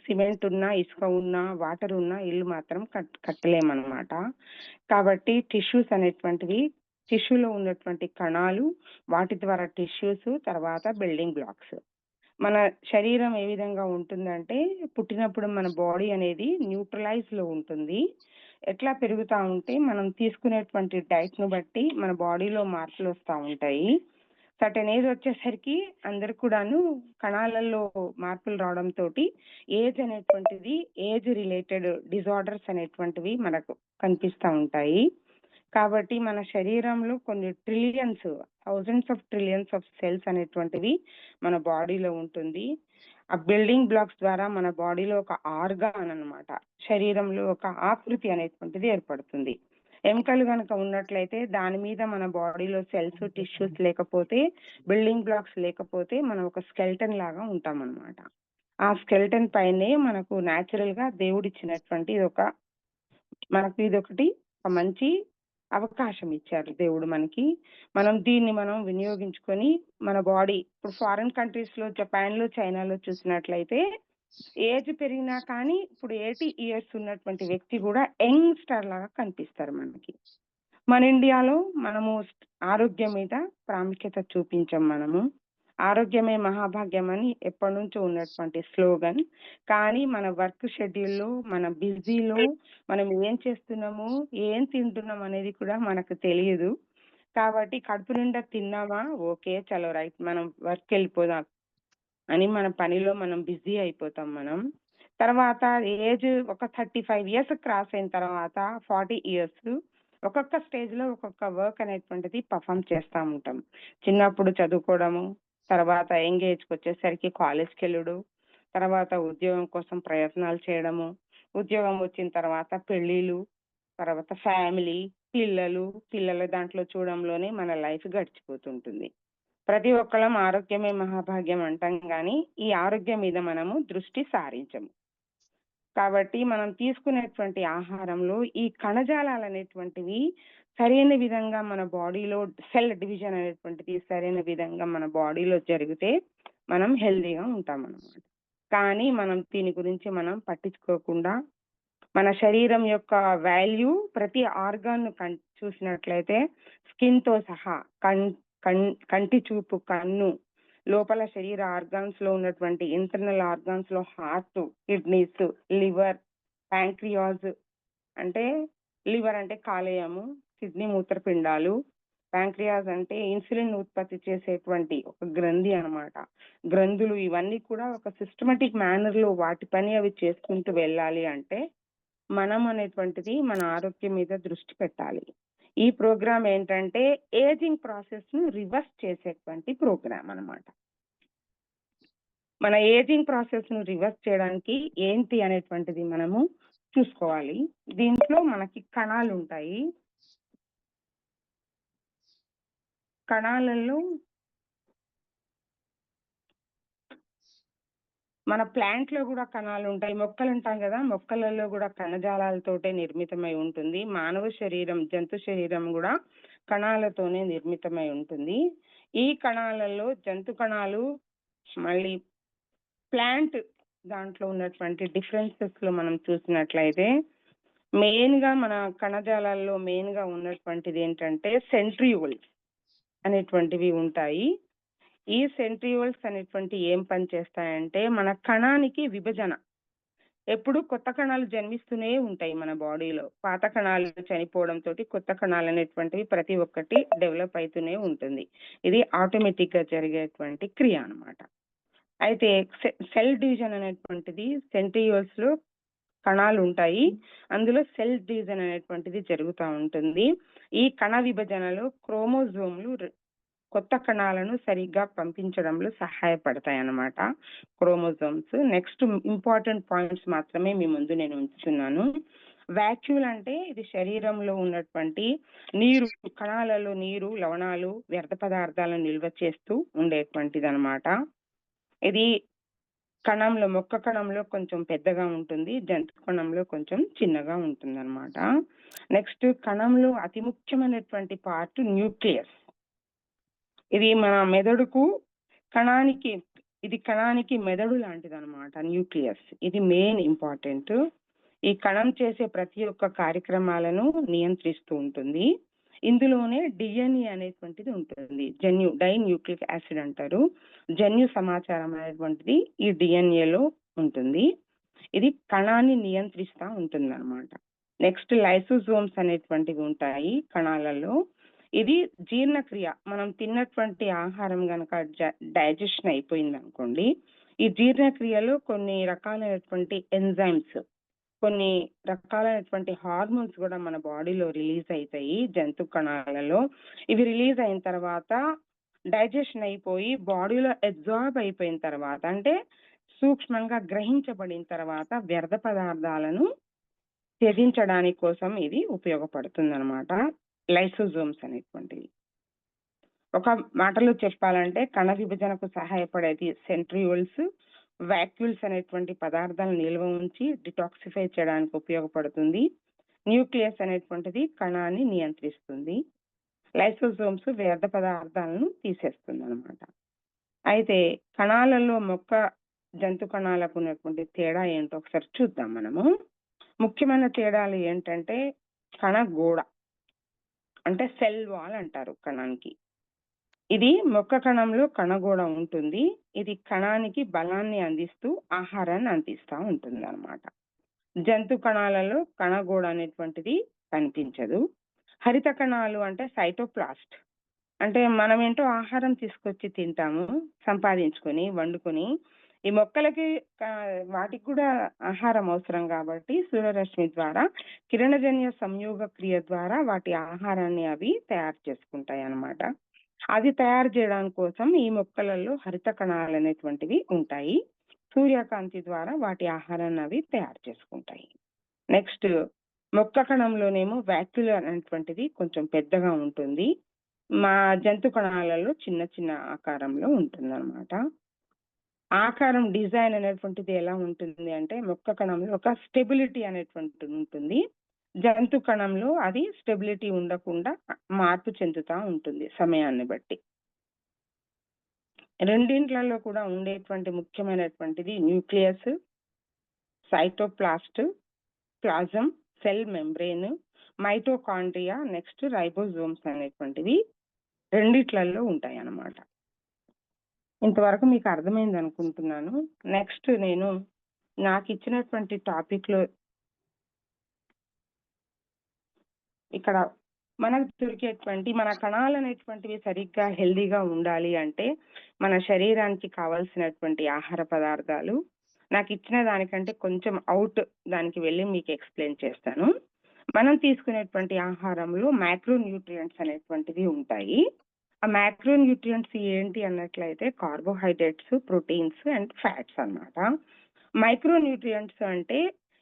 Cement ఉన్నా, ఇసుక ఉన్నా, వాటర్ ఉన్నా ఇల్లు మాత్రం కట్టలేమన్నమాట. కాబట్టి టిష్యూస్ అనేటువంటివి, టిష్యూలో ఉన్నటువంటి కణాలు, వాటి ద్వారా టిష్యూస్, తర్వాత బిల్డింగ్ బ్లాక్స్. మన శరీరం ఏ విధంగా ఉంటుందంటే, పుట్టినప్పుడు మన బాడీ అనేది న్యూట్రలైజ్‌లో ఉంటుంది. ఎట్లా పెరుగుతా ఉంటే మనం తీసుకునేటువంటి డైట్‌ను బట్టి మన బాడీలో మార్పులొస్తా ఉంటాయి. సర్టెన్ ఏజ్ వచ్చేసరికి అందరికి కూడాను కణాలలో మార్పులు రావడంతోటి ఏజ్ అనేటువంటిది, ఏజ్ రిలేటెడ్ డిజార్డర్స్ అనేటువంటివి మనకు కనిపిస్తా ఉంటాయి. కాబట్టి మన శరీరంలో కొన్ని trillions, thousands of trillions of cells అనేటువంటివి మన బాడీలో ఉంటుంది. ఆ బిల్డింగ్ బ్లాక్స్ ద్వారా మన బాడీలో ఒక ఆర్గాన్ అన్నమాట, శరీరంలో ఒక ఆకృతి అనేటువంటిది ఏర్పడుతుంది. ఎముకలు గనక ఉన్నట్లయితే దాని మీద మన బాడీలో సెల్స్, టిష్యూస్ లేకపోతే, బిల్డింగ్ బ్లాక్స్ లేకపోతే మనం ఒక స్కెల్టన్ లాగా ఉంటామన్నమాట. ఆ స్కెల్టన్ పైనే మనకు న్యాచురల్ గా దేవుడిచ్చినటువంటి మనకు ఇదొకటి ఒక మంచి అవకాశం ఇచ్చారు దేవుడు మనకి. మనం దీన్ని వినియోగించుకొని మన బాడీ, ఇప్పుడు ఫారిన్ కంట్రీస్ లో, జపాన్ లో, చైనాలో చూసినట్లయితే ఏజ్ పెరిగినా కానీ ఇప్పుడు 80 ఇయర్స్ ఉన్నటువంటి వ్యక్తి కూడా యంగ్ స్టార్ లాగా కనిపిస్తారు మనకి. మన ఇండియాలో మనము ఆరోగ్యం మీద ప్రాముఖ్యత చూపించాం. మనము ఆరోగ్యమే మహాభాగ్యం అని ఎప్పటి నుంచో ఉన్నటువంటి స్లోగన్. కానీ మన వర్క్ షెడ్యూల్లో, మన బిజీలో మనం ఏం చేస్తున్నాము, ఏం తింటున్నాం అనేది కూడా మనకు తెలియదు. కాబట్టి కడుపు నిండా తిన్నామా, ఓకే చలో రైట్ మనం వర్క్ వెళ్ళిపోదాం అని మన పనిలో మనం బిజీ అయిపోతాం. మనం తర్వాత ఏజ్ ఒక 35 ఇయర్స్ క్రాస్ అయిన తర్వాత 40 ఇయర్స్ ఒక్కొక్క స్టేజ్ లో ఒక్కొక్క వర్క్ అనేటువంటిది పర్ఫామ్ చేస్తూ ఉంటాం. చిన్నప్పుడు చదువుకోవడము, తర్వాత యంగ్ ఏజ్కి వచ్చేసరికి కాలేజ్కి వెళ్ళడు, తర్వాత ఉద్యోగం కోసం ప్రయత్నాలు చేయడము, ఉద్యోగం వచ్చిన తర్వాత పెళ్ళిళ్ళు, తర్వాత ఫ్యామిలీ, పిల్లల దాంట్లో చూడంలోనే మన లైఫ్ గడిచిపోతుంటుంది. ప్రతి ఒక్కళ్ళం ఆరోగ్యమే మహాభాగ్యం అంటాం కానీ ఈ ఆరోగ్యం మీద మనము దృష్టి సారించము. కాబట్టి మనం తీసుకునేటువంటి ఆహారంలో ఈ కణజాలాలు అనేటువంటివి సరైన విధంగా మన బాడీలో సెల్ డివిజన్ అనేటువంటిది సరైన విధంగా మన బాడీలో జరిగితే మనం హెల్దీగా ఉంటాం అన్నమాట. కానీ మనం దీని గురించి మనం పట్టించుకోకుండా మన శరీరం యొక్క వాల్యూ ప్రతి ఆర్గాన్ చూసినట్లయితే స్కిన్ తో సహా కంటి చూపు, కన్ను, లోపల శరీర ఆర్గాన్స్ లో ఉన్నటువంటి ఇంటర్నల్ ఆర్గాన్స్ లో హార్ట్, కిడ్నీస్, లివర్, ప్యాంక్రియాస్ అంటే లివర్ అంటే కాలేయము, కిడ్నీ మూత్రపిండాలు, ప్యాంక్రియాస్ అంటే ఇన్సులిన్ ఉత్పత్తి చేసేటువంటి ఒక గ్రంథి అన్నమాట. గ్రంథులు ఇవన్నీ కూడా ఒక సిస్టమేటిక్ మేనర్ లో వాటి పని అవి చేసుకుంటూ వెళ్ళాలి అంటే మనం అనేటువంటిది మన ఆరోగ్యం మీద దృష్టి పెట్టాలి. ఈ ప్రోగ్రామ్ ఏంటంటే ఏజింగ్ ప్రాసెస్ ను రివర్స్ చేసేటువంటి ప్రోగ్రామ్ అన్నమాట. మన ఏజింగ్ ప్రాసెస్ ను రివర్స్ చేయడానికి ఏంటి అనేటువంటిది మనము చూసుకోవాలి. దీంట్లో మనకి కణాలు ఉంటాయి. కణాలలో మన ప్లాంట్ లో కూడా కణాలు ఉంటాయి. మొక్కలు ఉంటాం కదా, మొక్కలలో కూడా కణజాలాలతోటే నిర్మితమై ఉంటుంది. మానవ శరీరం, జంతు శరీరం కూడా కణాలతోనే నిర్మితమై ఉంటుంది. ఈ కణాలలో జంతు కణాలు, మళ్ళీ ప్లాంట్ దాంట్లో ఉన్నటువంటి డిఫరెన్సెస్ లో మనం చూసినట్లయితే మెయిన్ గా మన కణజాలాల్లో మెయిన్ గా ఉన్నటువంటిది ఏంటంటే సెంట్రియోల్స్ అనేటువంటివి ఉంటాయి. ఈ సెంట్రియోల్స్ అనేటువంటి ఏం పని చేస్తాయంటే మన కణానికి విభజన, ఎప్పుడు కొత్త కణాలు జన్మిస్తూనే ఉంటాయి మన బాడీలో. పాత కణాలు చనిపోవడంతో కొత్త కణాలు అనేటువంటివి ప్రతి ఒక్కటి డెవలప్ అవుతూనే ఉంటుంది. ఇది ఆటోమేటిక్ గా జరిగేటువంటి క్రియ అన్నమాట. అయితే సెల్ డివిజన్ అనేటువంటిది సెంట్రియోల్స్ లో కణాలు ఉంటాయి, అందులో సెల్ డివిజన్ అనేటువంటిది జరుగుతూ ఉంటుంది. ఈ కణ విభజనలో క్రోమోజోమ్లు కొత్త కణాలను సరిగ్గా పంపించడంలో సహాయపడతాయి అన్నమాట, క్రోమోజోమ్స్. నెక్స్ట్ ఇంపార్టెంట్ పాయింట్స్ మాత్రమే మీ ముందు నేను ఉంచుతున్నాను. వాక్యూల్ అంటే ఇది శరీరంలో ఉన్నటువంటి నీరు, కణాలలో నీరు, లవణాలు, వ్యర్థ పదార్థాలను నిల్వ చేస్తూ ఉండేటువంటిది అన్నమాట. ఇది కణంలో, మొక్క కణంలో కొంచెం పెద్దగా ఉంటుంది, జంతు కణంలో కొంచెం చిన్నగా ఉంటుంది అన్నమాట. నెక్స్ట్ కణంలో అతి ముఖ్యమైనటువంటి పార్ట్ న్యూక్లియస్. ఇది మన మెదడుకు, కణానికి ఇది కణానికి మెదడు లాంటిది అనమాట, న్యూక్లియస్. ఇది మెయిన్ ఇంపార్టెంట్. ఈ కణం చేసే ప్రతి ఒక్క కార్యక్రమాలను నియంత్రిస్తూ ఉంటుంది. ఇందులోనే డిఎన్ఏ అనేటువంటిది ఉంటుంది, డైన్యూక్లిక్ యాసిడ్ అంటారు. జన్యు సమాచారం అనేటువంటిది ఈ డిఎన్ఏలో ఉంటుంది. ఇది కణాన్ని నియంత్రిస్తూ ఉంటుంది అనమాట. నెక్స్ట్ లైసోజోమ్స్ అనేటువంటివి ఉంటాయి కణాలలో. ఇది జీర్ణక్రియ, మనం తిన్నటువంటి ఆహారం కనుక డైజెషన్ అయిపోయింది అనుకోండి, ఈ జీర్ణక్రియలో కొన్ని రకాలైనటువంటి ఎంజైమ్స్, కొన్ని రకాలైనటువంటి హార్మోన్స్ కూడా మన బాడీలో రిలీజ్ అవుతాయి జంతు కణాలలో. ఇవి రిలీజ్ అయిన తర్వాత డైజెషన్ అయిపోయి బాడీలో అబ్జార్బ్ అయిపోయిన తర్వాత, అంటే సూక్ష్మంగా గ్రహించబడిన తర్వాత వ్యర్థ పదార్థాలను త్యజించడానికి కోసం ఇది ఉపయోగపడుతుంది అనమాట, లైసోజోమ్స్ అనేటువంటివి. ఒక మాటలో చెప్పాలంటే కణ విభజనకు సహాయపడేది సెంట్రియోల్స్, వాక్యూల్స్ అనేటువంటి పదార్థాలను నిల్వ ఉంచి డిటాక్సిఫై చేయడానికి ఉపయోగపడుతుంది. న్యూక్లియస్ అనేటువంటిది కణాన్ని నియంత్రిస్తుంది. లైసోజోమ్స్ వ్యర్థ పదార్థాలను తీసేస్తుంది అనమాట. అయితే కణాలలో జంతు కణాలకు ఉన్నటువంటి తేడా ఏంటో ఒకసారి చూద్దాం మనము. ముఖ్యమైన తేడాలు ఏంటంటే కణ గోడ, అంటే సెల్ వాల్ అంటారు కణానికి. ఇది మొక్క కణంలో కణగోడ ఉంటుంది. ఇది కణానికి బలాన్ని అందిస్తూ ఆహారాన్ని అందిస్తూ ఉంటుంది అనమాట. జంతు కణాలలో కణగోడ అనేటువంటిది కనిపించదు. హరిత కణాలు అంటే సైటోప్లాస్ట్, అంటే మనం ఏంటో ఆహారం తీసుకొచ్చి తింటాము సంపాదించుకొని వండుకొని. ఈ మొక్కలకి వాటికి కూడా ఆహారం అవసరం కాబట్టి సూర్యరశ్మి ద్వారా కిరణజన్య సంయోగ క్రియ ద్వారా వాటి ఆహారాన్ని అవి తయారు చేసుకుంటాయి అన్నమాట. అది తయారు చేయడానికి కోసం ఈ మొక్కలలో హరిత కణాలు అనేటువంటివి ఉంటాయి. సూర్యకాంతి ద్వారా వాటి ఆహారాన్ని అవి తయారు చేసుకుంటాయి. నెక్స్ట్ మొక్క కణంలోనేమో వాక్యులర్ అనేటువంటిది కొంచెం పెద్దగా ఉంటుంది. మా జంతు కణాలలో చిన్న చిన్న ఆకారంలో ఉంటుంది అనమాట. ఆకారం డిజైన్ అనేటువంటిది ఎలా ఉంటుంది అంటే మొక్క కణంలో ఒక స్టెబిలిటీ అనేటువంటిది ఉంటుంది. జంతు కణంలో అది స్టెబిలిటీ ఉండకుండా మార్పు చెందుతూ ఉంటుంది సమయాన్ని బట్టి. రెండింట్లలో కూడా ఉండేటువంటి ముఖ్యమైనటువంటిది nucleus, cytoplast, plasm, cell membrane, mitochondria, next ribosomes అనేటువంటివి రెండిట్లలో ఉంటాయి అన్నమాట. ఇంతవరకు మీకు అర్థమైంది అనుకుంటున్నాను. నెక్స్ట్ నేను నాకు ఇచ్చినటువంటి టాపిక్ లో ఇక్కడ మనకు దొరికేటువంటి మన కణాలు అనేటువంటివి సరిగ్గా హెల్దీగా ఉండాలి అంటే మన శరీరానికి కావాల్సినటువంటి ఆహార పదార్థాలు నాకు ఇచ్చిన దానికంటే కొంచెం అవుట్ దానికి వెళ్ళి మీకు ఎక్స్ప్లెయిన్ చేస్తాను. మనం తీసుకునేటువంటి ఆహారంలో మైక్రో న్యూట్రియంట్స్ అనేటువంటివి ఉంటాయి. ఆ మైక్రో న్యూట్రియంట్స్ ఏంటి అన్నట్లయితే కార్బోహైడ్రేట్స్, ప్రోటీన్స్ అండ్ ఫ్యాట్స్ అన్నమాట. మైక్రో న్యూట్రియంట్స్ అంటే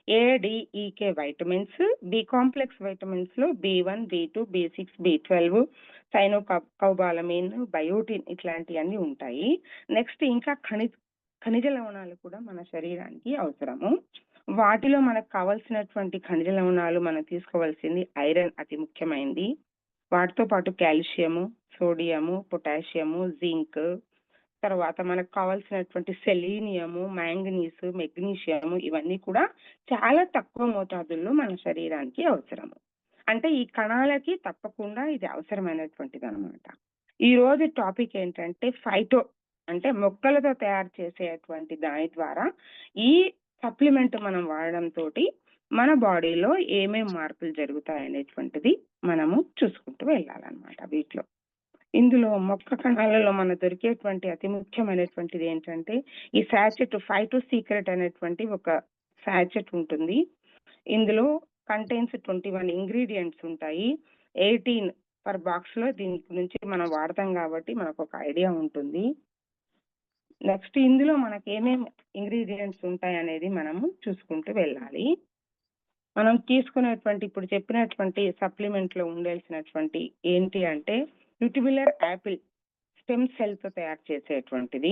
ADEK vitamins, B complex vitamins లో B1, B2, B6, B12, సైనోకౌబాలమిన్, biotin ఇట్లాంటివన్నీ ఉంటాయి. నెక్స్ట్ ఇంకా ఖనిజ లవణాలు కూడా మన శరీరానికి అవసరము. వాటిలో మనకు కావాల్సినటువంటి ఖనిజ లవణాలు మనం తీసుకోవాల్సింది ఐరన్ అతి ముఖ్యమైనది. వాటితో పాటు కాల్షియము, సోడియము, పొటాషియము, జింక్, తర్వాత మనకు కావాల్సినటువంటి సెలీనియము, మ్యాంగనీస్, మెగ్నీషియము ఇవన్నీ కూడా చాలా తక్కువ మోతాదుల్లో మన శరీరానికి అవసరము. అంటే ఈ కణాలకి తప్పకుండా ఇది అవసరమైనటువంటిది అనమాట. ఈ రోజు టాపిక్ ఏంటంటే ఫైటో, అంటే మొక్కలతో తయారు చేసేటువంటి దాని ద్వారా ఈ సప్లిమెంట్ మనం వాడడం తోటి మన బాడీలో ఏమేం మార్పులు జరుగుతాయి అనేటువంటిది మనము చూసుకుంటూ వెళ్ళాలన్నమాట. వీటిలో ఇందులో మొక్క కణాలలో మన దొరికేటువంటి అతి ముఖ్యమైనటువంటిది ఏంటంటే ఈ సాచెట్ ఫైటో సీక్రెట్ అనేటువంటి ఒక సాచెట్ ఉంటుంది. ఇందులో కంటైన్స్ 21 ఇంగ్రీడియంట్స్ ఉంటాయి. 18 పర్ బాక్స్ లో దీని నుంచి మనం వాడతాం కాబట్టి మనకు ఒక ఐడియా ఉంటుంది. నెక్స్ట్ ఇందులో మనకి ఏమేమి ఇంగ్రీడియంట్స్ ఉంటాయి అనేది మనము చూసుకుంటూ వెళ్ళాలి. మనం తీసుకునేటువంటి ఇప్పుడు చెప్పినటువంటి సప్లిమెంట్ లో ఉండాల్సినటువంటి ఏంటి అంటే న్యూట్రిబులర్ యాపిల్ స్టెమ్ సెల్ తో తయారు చేసేటువంటిది.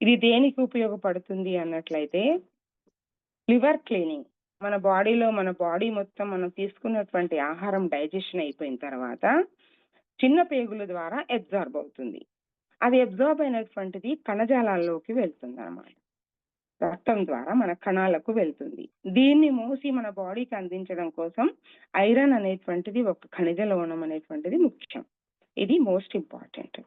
ఇది దేనికి ఉపయోగపడుతుంది అన్నట్లయితే లివర్ క్లీనింగ్, మన బాడీ మొత్తం మనం తీసుకున్నటువంటి ఆహారం డైజెషన్ అయిపోయిన తర్వాత చిన్న పేగుల ద్వారా అబ్జార్బ్ అవుతుంది. అది అబ్జార్బ్ అయినటువంటిది కణజాలాల్లోకి వెళ్తుంది అన్నమాట. రక్తం ద్వారా మన కణాలకు వెళ్తుంది. దీన్ని మోసి మన బాడీకి అందించడం కోసం ఐరన్ అనేటువంటిది ఒక ఖనిజ లవణం అనేటువంటిది ముఖ్యం. ఇది మోస్ట్ ఇంపార్టెంట్.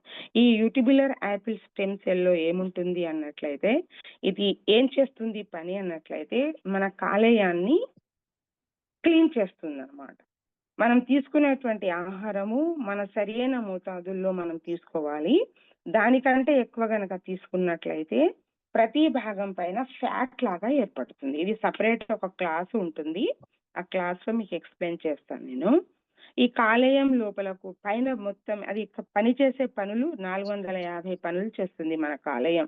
ఈ యూటిబులర్ యాపిల్ స్టెమ్ సెల్ లో ఏముంటుంది అన్నట్లయితే, ఇది ఏం చేస్తుంది పని అన్నట్లయితే మన కాలేయాన్ని క్లీన్ చేస్తుంది అన్నమాట. మనం తీసుకునేటువంటి ఆహారము మన సరైన మోతాదుల్లో మనం తీసుకోవాలి. దానికంటే ఎక్కువ గనక తీసుకున్నట్లయితే ప్రతి భాగం పైన ఫ్యాట్ లాగా ఏర్పడుతుంది. ఇది సపరేట్ ఒక క్లాస్ ఉంటుంది. ఆ క్లాస్ లో మీకు ఎక్స్ప్లెయిన్ చేస్తాను నేను. ఈ కాలేయం లోపలకు పైన మొత్తం అది పనిచేసే పనులు 450 పనులు చేస్తుంది మన కాలేయం.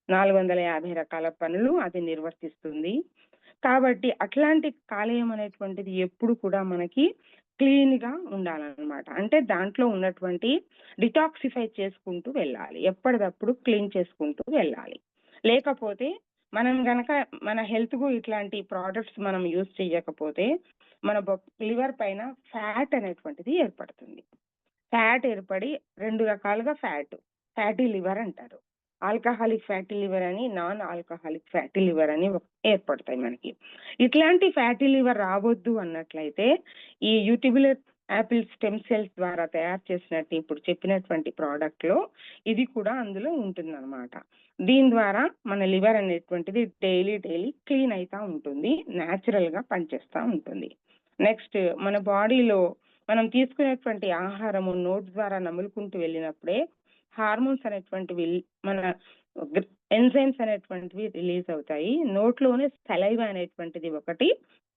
450 రకాల పనులు అది నిర్వర్తిస్తుంది. కాబట్టి అట్లాంటి కాలేయం అనేటువంటిది ఎప్పుడు కూడా మనకి క్లీన్ గా ఉండాలన్నమాట. అంటే దాంట్లో ఉన్నటువంటి డిటాక్సిఫై చేసుకుంటూ వెళ్ళాలి, ఎప్పటికప్పుడు క్లీన్ చేసుకుంటూ వెళ్ళాలి. లేకపోతే మనం గనక మన హెల్త్ కు ఇట్లాంటి ప్రోడక్ట్స్ మనం యూజ్ చేయకపోతే మన లివర్ పైన ఫ్యాట్ అనేటువంటిది ఏర్పడుతుంది. ఫ్యాట్ ఏర్పడి 2 రకాలుగా ఫ్యాటీ లివర్ అంటారు. ఆల్కహాలిక్ ఫ్యాటీ లివర్ అని, నాన్ ఆల్కహాలిక్ ఫ్యాటీ లివర్ అని ఏర్పడతాయి మనకి. ఇట్లాంటి ఫ్యాటీ లివర్ రావద్దు అన్నట్లయితే ఈ యూటిబులర్ యాపిల్ స్టెమ్ సెల్స్ ద్వారా తయారు చేసినట్టు ఇప్పుడు చెప్పినటువంటి ప్రోడక్ట్ లో ఇది కూడా అందులో ఉంటుందన్నమాట. దీని ద్వారా మన లివర్ అనేటువంటిది డైలీ క్లీన్ అవుతా ఉంటుంది, న్యాచురల్ గా పనిచేస్తూ ఉంటుంది. నెక్స్ట్ మన బాడీలో మనం తీసుకునేటువంటి ఆహారము నోట్ ద్వారా నములుకుంటూ వెళ్ళినప్పుడే హార్మోన్స్ అనేటువంటివి, మన ఎంజైమ్స్ అనేటువంటివి రిలీజ్ అవుతాయి. నోట్లోనే సలైవా అనేటువంటిది ఒకటి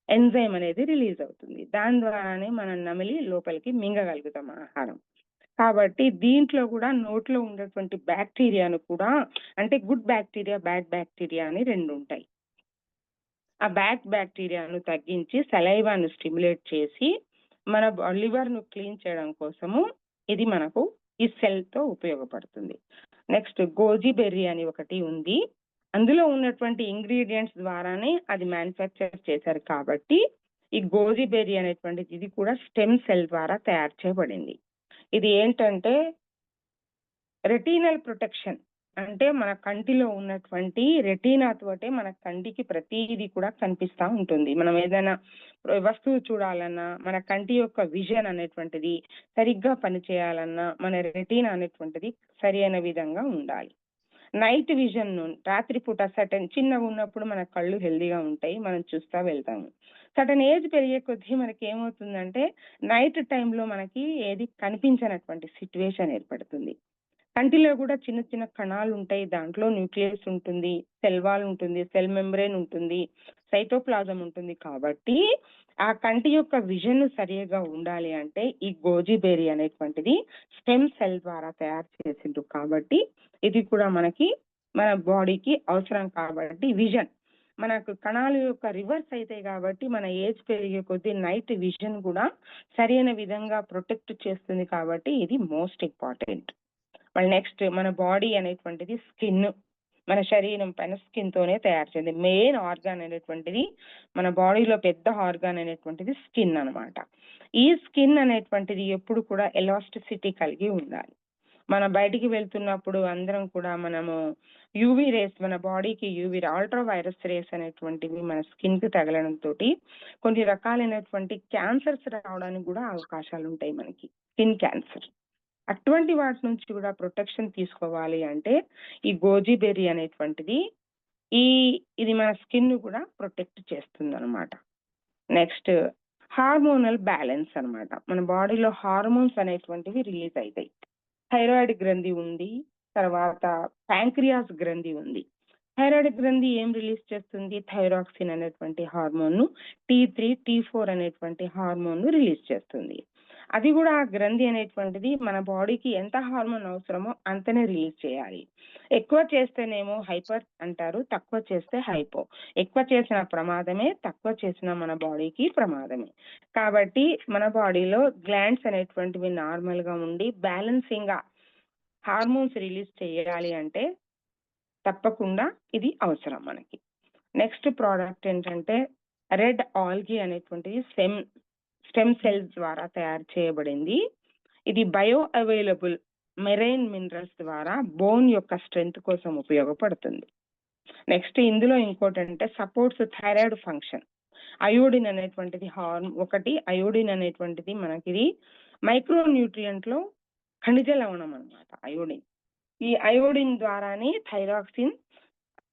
ఎంజైమ్ అనేది రిలీజ్ అవుతుంది. దాని ద్వారానే మనం నమిలి లోపలికి మింగగలుగుతాం ఆహారం. కాబట్టి దీంట్లో కూడా నోట్లో ఉన్నటువంటి బ్యాక్టీరియాను కూడా, అంటే గుడ్ బ్యాక్టీరియా, బ్యాడ్ బ్యాక్టీరియా అని 2 ఉంటాయి. ఆ బ్యాడ్ బ్యాక్టీరియాను తగ్గించి సలైవాను స్టిమ్యులేట్ చేసి మన లివర్ ను క్లీన్ చేయడం కోసము ఇది మనకు ఈ సెల్ తో ఉపయోగపడుతుంది. నెక్స్ట్ గోజీ బెర్రీ అని ఒకటి ఉంది. అందులో ఉన్నటువంటి ఇంగ్రీడియంట్స్ ద్వారానే అది మ్యానుఫ్యాక్చర్ చేశారు కాబట్టి ఈ గోజీ బెర్రీ అనేటువంటిది ఇది కూడా స్టెమ్ సెల్ ద్వారా తయారు చేయబడింది. ఇది ఏంటంటే రెటీనల్ ప్రొటెక్షన్, అంటే మన కంటిలో ఉన్నటువంటి రెటీనా తోటే మన కంటికి ప్రతిదీ కూడా కనిపిస్తా ఉంటుంది. మనం ఏదైనా వస్తువు చూడాలన్నా, మన కంటి యొక్క విజన్ అనేటువంటిది సరిగ్గా పనిచేయాలన్నా మన రెటీనా అనేటువంటిది సరి అయిన విధంగా ఉండాలి. నైట్ విజన్, రాత్రిపూట చిన్నగా ఉన్నప్పుడు మన కళ్ళు హెల్దీగా ఉంటాయి, మనం చూస్తా వెళ్తాము. సటన్ ఏజ్ పెరిగే కొద్దీ మనకి ఏమవుతుందంటే నైట్ టైంలో మనకి ఏది కనిపించనటువంటి సిచ్యువేషన్ ఏర్పడుతుంది. కంటిలో కూడా చిన్న చిన్న కణాలు ఉంటాయి, దాంట్లో న్యూక్లియస్ ఉంటుంది, సెల్ వాల్ ఉంటుంది, సెల్ మెంబ్రేన్ ఉంటుంది, సైటోప్లాజం ఉంటుంది. కాబట్టి ఆ కంటి యొక్క విజన్ సరిగా ఉండాలి అంటే ఈ గోజీ బెర్రీ అనేటువంటిది స్టెమ్ సెల్ ద్వారా తయారు చేసిండ్రు. కాబట్టి ఇది కూడా మనకి మన బాడీకి అవసరం. కాబట్టి విజన్ మనకు కణాల యొక్క రివర్స్ అయితే కాబట్టి మన ఏజ్ పెరిగే కొద్దీ నైట్ విజన్ కూడా సరైన విధంగా ప్రొటెక్ట్ చేస్తుంది. కాబట్టి ఇది మోస్ట్ ఇంపార్టెంట్. మళ్ళీ నెక్స్ట్ మన బాడీ అనేటువంటిది స్కిన్, మన శరీరం పైన స్కిన్ తోనే తయారు చేయండి. మెయిన్ ఆర్గాన్ అనేటువంటిది మన బాడీలో పెద్ద ఆర్గాన్ అనేటువంటిది స్కిన్ అన్నమాట. ఈ స్కిన్ అనేటువంటిది ఎప్పుడు కూడా ఎలాస్టిసిటీ కలిగి ఉండాలి. మన బయటికి వెళ్తున్నప్పుడు అందరం కూడా మనము యూవీ రేస్, మన బాడీకి యూవీ అల్ట్రా వైరస్ రేస్ అనేటువంటివి మన స్కిన్ కి తగలడంతో కొన్ని రకాలైనటువంటి క్యాన్సర్స్ రావడానికి కూడా అవకాశాలు ఉంటాయి మనకి, స్కిన్ క్యాన్సర్. అటువంటి వాటి నుంచి కూడా ప్రొటెక్షన్ తీసుకోవాలి అంటే ఈ గోజీ బెర్రీ అనేటువంటిది ఇది మన స్కిన్ కూడా ప్రొటెక్ట్ చేస్తుంది అనమాట. నెక్స్ట్ హార్మోనల్ బ్యాలెన్స్ అన్నమాట. మన బాడీలో హార్మోన్స్ అనేటువంటివి రిలీజ్ అవుతాయి. థైరాయిడ్ గ్రంథి ఉంది, తర్వాత ప్యాంక్రియాస్ గ్రంథి ఉంది. థైరాయిడ్ గ్రంథి ఏం రిలీజ్ చేస్తుంది? థైరాక్సిన్ అనేటువంటి హార్మోన్, T3, T4 అనేటువంటి హార్మోన్ రిలీజ్ చేస్తుంది. అది కూడా ఆ గ్రంథి అనేటువంటిది మన బాడీకి ఎంత హార్మోన్ అవసరమో అంతనే రిలీజ్ చేయాలి. ఎక్కువ చేస్తేనేమో హైపర్ అంటారు, తక్కువ చేస్తే హైపో. ఎక్కువ చేసిన ప్రమాదమే, తక్కువ చేసిన మన బాడీకి ప్రమాదమే. కాబట్టి మన బాడీలో గ్లాండ్స్ అనేటువంటివి నార్మల్ గా ఉండి బ్యాలెన్సింగ్ గా హార్మోన్స్ రిలీజ్ చేయాలి అంటే తప్పకుండా ఇది అవసరం మనకి. నెక్స్ట్ ప్రోడక్ట్ ఏంటంటే రెడ్ ఆల్గీ అనేటువంటిది స్టెమ్ సెల్స్ ద్వారా తయారు చేయబడింది. ఇది బయో అవైలబుల్ మెరైన్ మినరల్స్ ద్వారా బోన్ యొక్క స్ట్రెంగ్త్ కోసం ఉపయోగపడుతుంది. నెక్స్ట్ ఇందులో ఇంకోటి అంటే సపోర్ట్స్ థైరాయిడ్ ఫంక్షన్. అయోడిన్ అనేటువంటిది అయోడిన్ అనేటువంటిది మనకి మైక్రో న్యూట్రియంట్ లో ఖనిజ లవణం అన్నమాట అయోడిన్. ఈ అయోడిన్ ద్వారానే థైరాక్సిన్,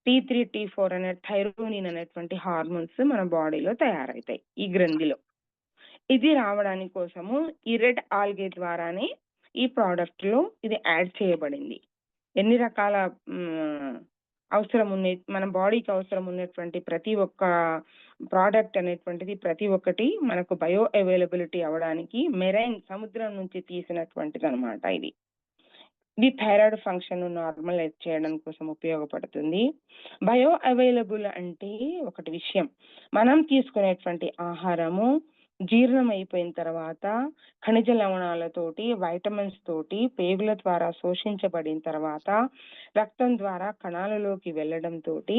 T3, T4 అనే థైరోనిన్ అనేటువంటి హార్మోన్స్ మన బాడీలో తయారవుతాయి ఈ గ్రంథిలో. ఇది రావడానికి కోసము ఈ రెడ్ ఆల్గే ద్వారానే ఈ ప్రోడక్ట్ లో ఇది యాడ్ చేయబడింది. ఎన్ని రకాల అవసరం ఉన్నాయి మన బాడీకి అవసరం ఉన్నటువంటి ప్రతి ఒక్క ప్రోడక్ట్ అనేటువంటిది ప్రతి ఒక్కటి మనకు బయో అవైలబిలిటీ అవడానికి మెరైన్ సముద్రం నుంచి తీసినటువంటిది అనమాట. ఇది థైరాయిడ్ ఫంక్షన్ నార్మలైజ్ చేయడం కోసం ఉపయోగపడుతుంది. బయో అవైలబుల్ అంటే ఒకటి విషయం, మనం తీసుకునేటువంటి ఆహారము జీర్ణం అయిపోయిన తర్వాత ఖనిజ లవణాలతోటి, వైటమిన్స్ తోటి పేగుల ద్వారా శోషించబడిన తర్వాత రక్తం ద్వారా కణాలలోకి వెళ్ళడం తోటి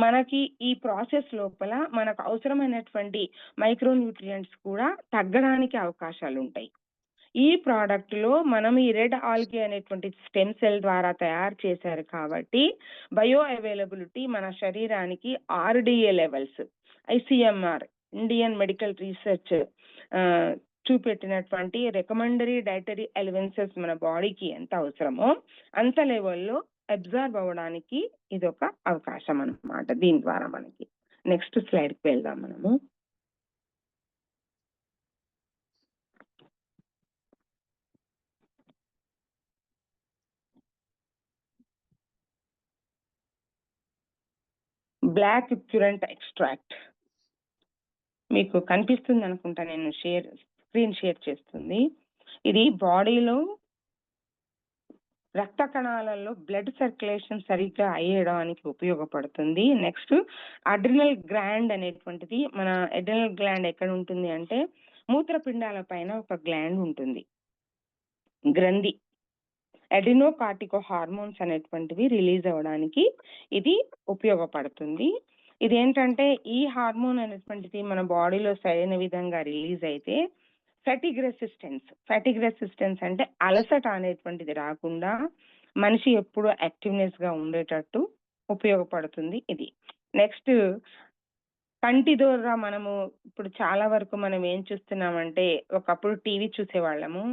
మనకి ఈ ప్రాసెస్ లోపల మనకు అవసరమైనటువంటి మైక్రోన్యూట్రియంట్స్ కూడా తగ్గడానికి అవకాశాలు ఉంటాయి. ఈ ప్రోడక్ట్ లో మనం ఈ రెడ్ ఆల్గే అనేటువంటి స్టెమ్ సెల్ ద్వారా తయారు చేశారు కాబట్టి బయో అవైలబిలిటీ మన శరీరానికి RDA levels, ICMR Indian medical research చూపెట్టినటువంటి రికమెండరీ డైటరీ అలవెన్సెస్ మన బాడీకి ఎంత అవసరమో అంత లెవెల్లో అబ్జర్వ్ అవ్వడానికి ఇది ఒక అవకాశం అన్నమాట. దీని ద్వారా మనకి నెక్స్ట్ స్లైడ్కి వెళ్దాం మనము. బ్లాక్ క్యూరెంట్ ఎక్స్ట్రాక్ట్ మీకు కనిపిస్తుంది అనుకుంటా, నేను స్క్రీన్ షేర్ చేస్తుంది. ఇది బాడీలో రక్త కణాలలో బ్లడ్ సర్క్యులేషన్ సరిగ్గా అయ్యడానికి ఉపయోగపడుతుంది. నెక్స్ట్ అడ్రినల్ గ్లాండ్ అనేటువంటిది, మన అడ్రినల్ గ్లాండ్ ఎక్కడ ఉంటుంది అంటే మూత్రపిండాల పైన ఒక గ్లాండ్ ఉంటుంది, గ్రంథి. అడినోకార్టికో హార్మోన్స్ అనేటువంటివి రిలీజ్ అవ్వడానికి ఇది ఉపయోగపడుతుంది. ఇది ఏంటంటే ఈ హార్మోన్ అనేటువంటిది మన బాడీలో సరైన విధంగా రిలీజ్ అయితే ఫాటిగ్ రెసిస్టెన్స్ అంటే అలసట అనేటువంటిది రాకుండా మనిషి ఎప్పుడు యాక్టివ్నెస్ గా ఉండేటట్టు ఉపయోగపడుతుంది ఇది. నెక్స్ట్ కంటి ద్వారా మనము ఇప్పుడు చాలా వరకు మనం ఏం చూస్తున్నామంటే ఒకప్పుడు టీవీ చూసేవాళ్ళము,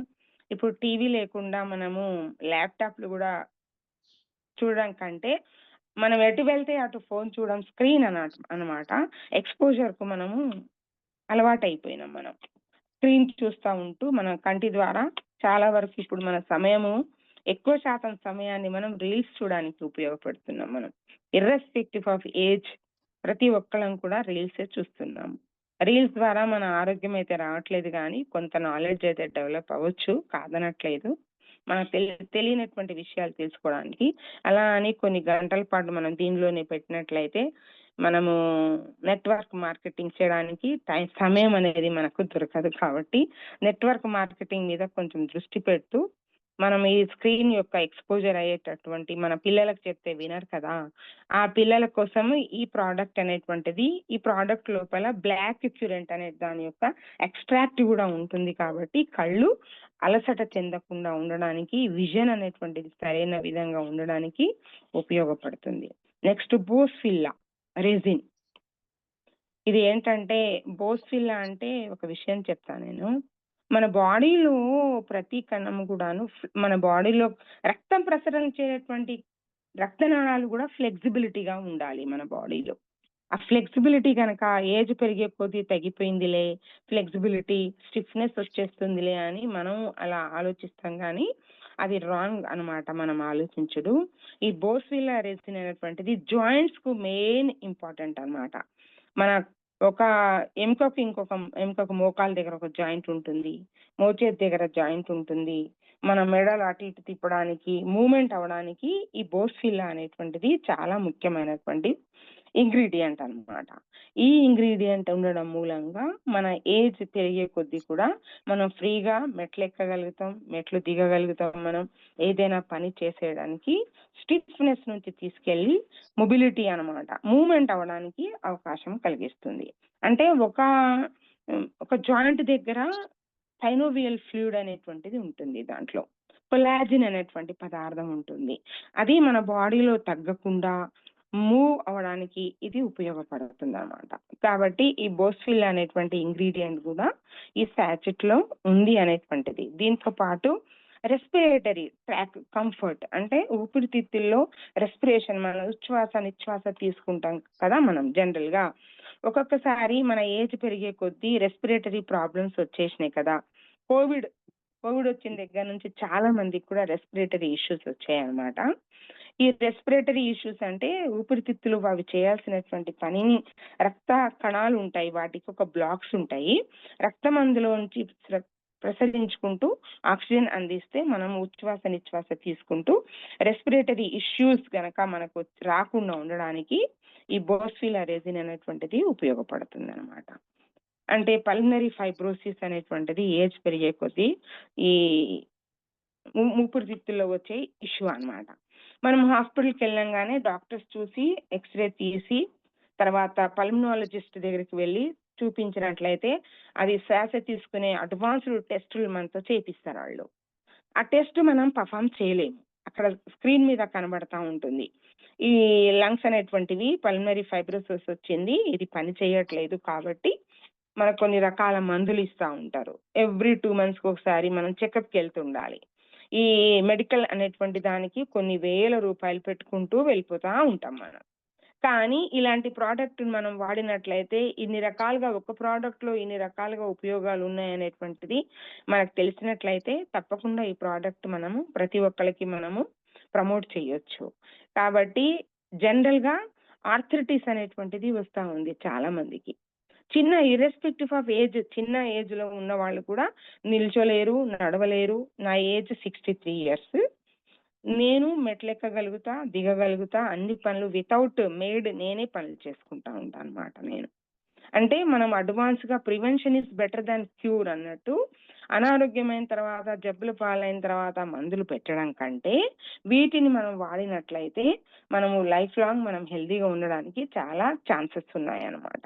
ఇప్పుడు టీవీ లేకుండా మనము ల్యాప్టాప్లు కూడా చూడడం కంటే మనం ఎటు వెళ్తే అటు ఫోన్ చూడడం, స్క్రీన్ అన్నమాట. ఎక్స్పోజర్ కు మనము అలవాటు అయిపోయినాం. మనం స్క్రీన్ చూస్తూ ఉంటూ మన కంటి ద్వారా చాలా వరకు ఇప్పుడు మన సమయము ఎక్కువ శాతం సమయాన్ని మనం రీల్స్ చూడడానికి ఉపయోగపడుతున్నాం. మనం ఇర్రెస్పెక్టివ్ ఆఫ్ ఏజ్ ప్రతి ఒక్కళ్ళం కూడా రీల్సే చూస్తున్నాము. రీల్స్ ద్వారా మన ఆరోగ్యం అయితే రావట్లేదు కానీ కొంత నాలెడ్జ్ అయితే డెవలప్ అవ్వచ్చు, కాదనట్లేదు, మనకు తెలియనటువంటి విషయాలు తెలుసుకోవడానికి. అలా అని కొన్ని గంటల పాటు మనం దీనిలోనే పెట్టినట్లయితే మనము నెట్వర్క్ మార్కెటింగ్ చేయడానికి సమయం అనేది మనకు దొరకదు. కాబట్టి నెట్వర్క్ మార్కెటింగ్ మీద కొంచెం దృష్టి పెడుతూ మనం ఈ స్క్రీన్ యొక్క ఎక్స్పోజర్ అయ్యేటటువంటి, మన పిల్లలకు చెప్తే వినరు కదా, ఆ పిల్లల కోసం ఈ ప్రోడక్ట్ అనేటువంటిది, ఈ ప్రోడక్ట్ లోపల బ్లాక్ క్యూరెంట్ అనే దాని యొక్క ఎక్స్ట్రాక్ట్ కూడా ఉంటుంది. కాబట్టి కళ్ళు అలసట చెందకుండా ఉండడానికి, విజన్ అనేటువంటిది సరైన విధంగా ఉండడానికి ఉపయోగపడుతుంది. Next boswellia resin. ఇది ఏంటంటే బోస్ఫిల్లా అంటే ఒక విషయం చెప్తాను నేను. మన బాడీలో ప్రతి కణం కూడాను, మన బాడీలో రక్తం ప్రసరించేటువంటి రక్తనాళాలు కూడా ఫ్లెక్సిబిలిటీగా ఉండాలి మన బాడీలో. ఆ ఫ్లెక్సిబిలిటీ కనుక ఏజ్ పెరిగే కొద్దీ తగ్గిపోయిందిలే, ఫ్లెక్సిబిలిటీ స్టిఫ్నెస్ వచ్చేస్తుందిలే అని మనం అలా ఆలోచిస్తాం, కానీ అది రాంగ్ అనమాట. మనం ఆలోచించడు. ఈ బోస్ఫిల్లా రెజిన్ అనేటువంటిది జాయింట్స్ కు మెయిన్ ఇంపార్టెంట్ అనమాట. మన ఒక ఎముకకు మోకాల దగ్గర ఒక జాయింట్ ఉంటుంది, మోచేతి దగ్గర జాయింట్ ఉంటుంది. మన మెడలు అటు ఇటు తిప్పడానికి, మూమెంట్ అవడానికి ఈ బోస్ఫిల్లా అనేటువంటిది చాలా ముఖ్యమైనటువంటి ఇంగ్రీడియంట్ అన్నమాట. ఈ ఇంగ్రీడియంట్ ఉండడం మూలంగా మన ఏజ్ పెరిగే కొద్దీ కూడా మనం ఫ్రీగా మెట్లు ఎక్కగలుగుతాం, మెట్లు దిగగలుగుతాం. మనం ఏదైనా పని చేసేయడానికి స్టిఫ్నెస్ నుంచి తీసుకెళ్లి మొబిలిటీ అన్నమాట, మూమెంట్ అవ్వడానికి అవకాశం కలిగిస్తుంది. అంటే ఒక జాయింట్ దగ్గర సైనోవియల్ ఫ్లూయిడ్ అనేటువంటిది ఉంటుంది దాంట్లో. కొలాజిన్ అనేటువంటి పదార్థం ఉంటుంది. అది మన బాడీలో తగ్గకుండా మూవ్ అవడానికి ఇది ఉపయోగపడుతుంది అన్నమాట. కాబట్టి ఈ బోస్ఫిల్ అనేటువంటి ఇంగ్రీడియంట్ కూడా ఈ సాచెట్ లో ఉంది అనేటువంటిది. దీంతో పాటు రెస్పిరేటరీ ట్రాక్ కంఫర్ట్, అంటే ఊపిరితిత్తుల్లో రెస్పిరేషన్, మన ఉచ్ఛ్వాస నిశ్వాస తీసుకుంటాం కదా మనం జనరల్ గా. ఒక్కొక్కసారి మన ఏజ్ పెరిగే కొద్దీ రెస్పిరేటరీ ప్రాబ్లమ్స్ వచ్చేసినాయి కదా. కోవిడ్ వచ్చిన దగ్గర నుంచి చాలా మందికి కూడా రెస్పిరేటరీ ఇష్యూస్ వచ్చాయన్నమాట. ఈ రెస్పిరేటరీ ఇష్యూస్ అంటే ఊపిరితిత్తులు అవి చేయాల్సినటువంటి పనిని, రక్త కణాలు ఉంటాయి, వాటికి ఒక బ్లాక్స్ ఉంటాయి. రక్తం అందులోంచి ప్రసరించుకుంటూ ఆక్సిజన్ అందిస్తే మనం ఉచ్ఛ్వాస నిశ్వాస తీసుకుంటూ రెస్పిరేటరీ ఇష్యూస్ గనక మనకు రాకుండా ఉండడానికి ఈ బోస్ఫిల్ రెజిన్ అనేటువంటిది ఉపయోగపడుతుంది అనమాట. అంటే పల్మనరీ ఫైబ్రోసిస్ అనేటువంటిది ఏజ్ పెరిగే కొద్దీ ఈ ఊపిరితిత్తుల్లో వచ్చే ఇష్యూ అన్నమాట. మనం హాస్పిటల్కి వెళ్ళంగానే డాక్టర్స్ చూసి ఎక్స్రే తీసి తర్వాత పల్మనాలజిస్ట్ దగ్గరికి వెళ్ళి చూపించినట్లయితే అది శ్వాస తీసుకునే అడ్వాన్స్డ్ టెస్టులు మనతో చేపిస్తారు వాళ్ళు. ఆ టెస్ట్ మనం పర్ఫామ్ చేయలేము, అక్కడ స్క్రీన్ మీద కనబడతా ఉంటుంది. ఈ లంగ్స్ అనేటువంటివి పల్మనరీ ఫైబ్రోసిస్ వచ్చింది, ఇది పని చేయట్లేదు, కాబట్టి మనకు కొన్ని రకాల మందులు ఇస్తూ ఉంటారు. ఎవ్రీ 2 months ఒకసారి మనం చెకప్కి వెళ్తుండాలి. ఈ మెడికల్ అనేటువంటి దానికి కొన్ని వేల రూపాయలు పెట్టుకుంటూ వెళ్ళిపోతా ఉంటాం మనం. కానీ ఇలాంటి ప్రోడక్ట్ మనం వాడినట్లయితే ఇన్ని రకాలుగా, ఒక ప్రోడక్ట్ లో ఇన్ని రకాలుగా ఉపయోగాలు ఉన్నాయనేటువంటిది మనకు తెలిసినట్లయితే తప్పకుండా ఈ ప్రోడక్ట్ మనము ప్రతి ఒక్కరికి మనము ప్రమోట్ చేయొచ్చు. కాబట్టి జనరల్ గా ఆర్థరైటిస్ అనేటువంటిది వస్తూ ఉంది చాలా మందికి. చిన్న ఇర్రెస్పెక్టివ్ ఆఫ్ ఏజ్, చిన్న ఏజ్ లో ఉన్న వాళ్ళు కూడా నిల్చోలేరు, నడవలేరు. నా ఏజ్ 63 years. నేను మెట్లెక్కగలుగుతా, దిగగలుగుతా, అన్ని పనులు వితౌట్ మేడ్ నేనే పనులు చేసుకుంటా ఉంటాను అనమాట నేను. అంటే మనం అడ్వాన్స్ గా prevention is better than cure అన్నట్టు, అనారోగ్యమైన తర్వాత, జబ్బులు పాలైన తర్వాత మందులు పెట్టడం కంటే వీటిని మనం వాడినట్లయితే మనము లైఫ్ లాంగ్ మనం హెల్దీగా ఉండడానికి చాలా ఛాన్సెస్ ఉన్నాయి అన్నమాట.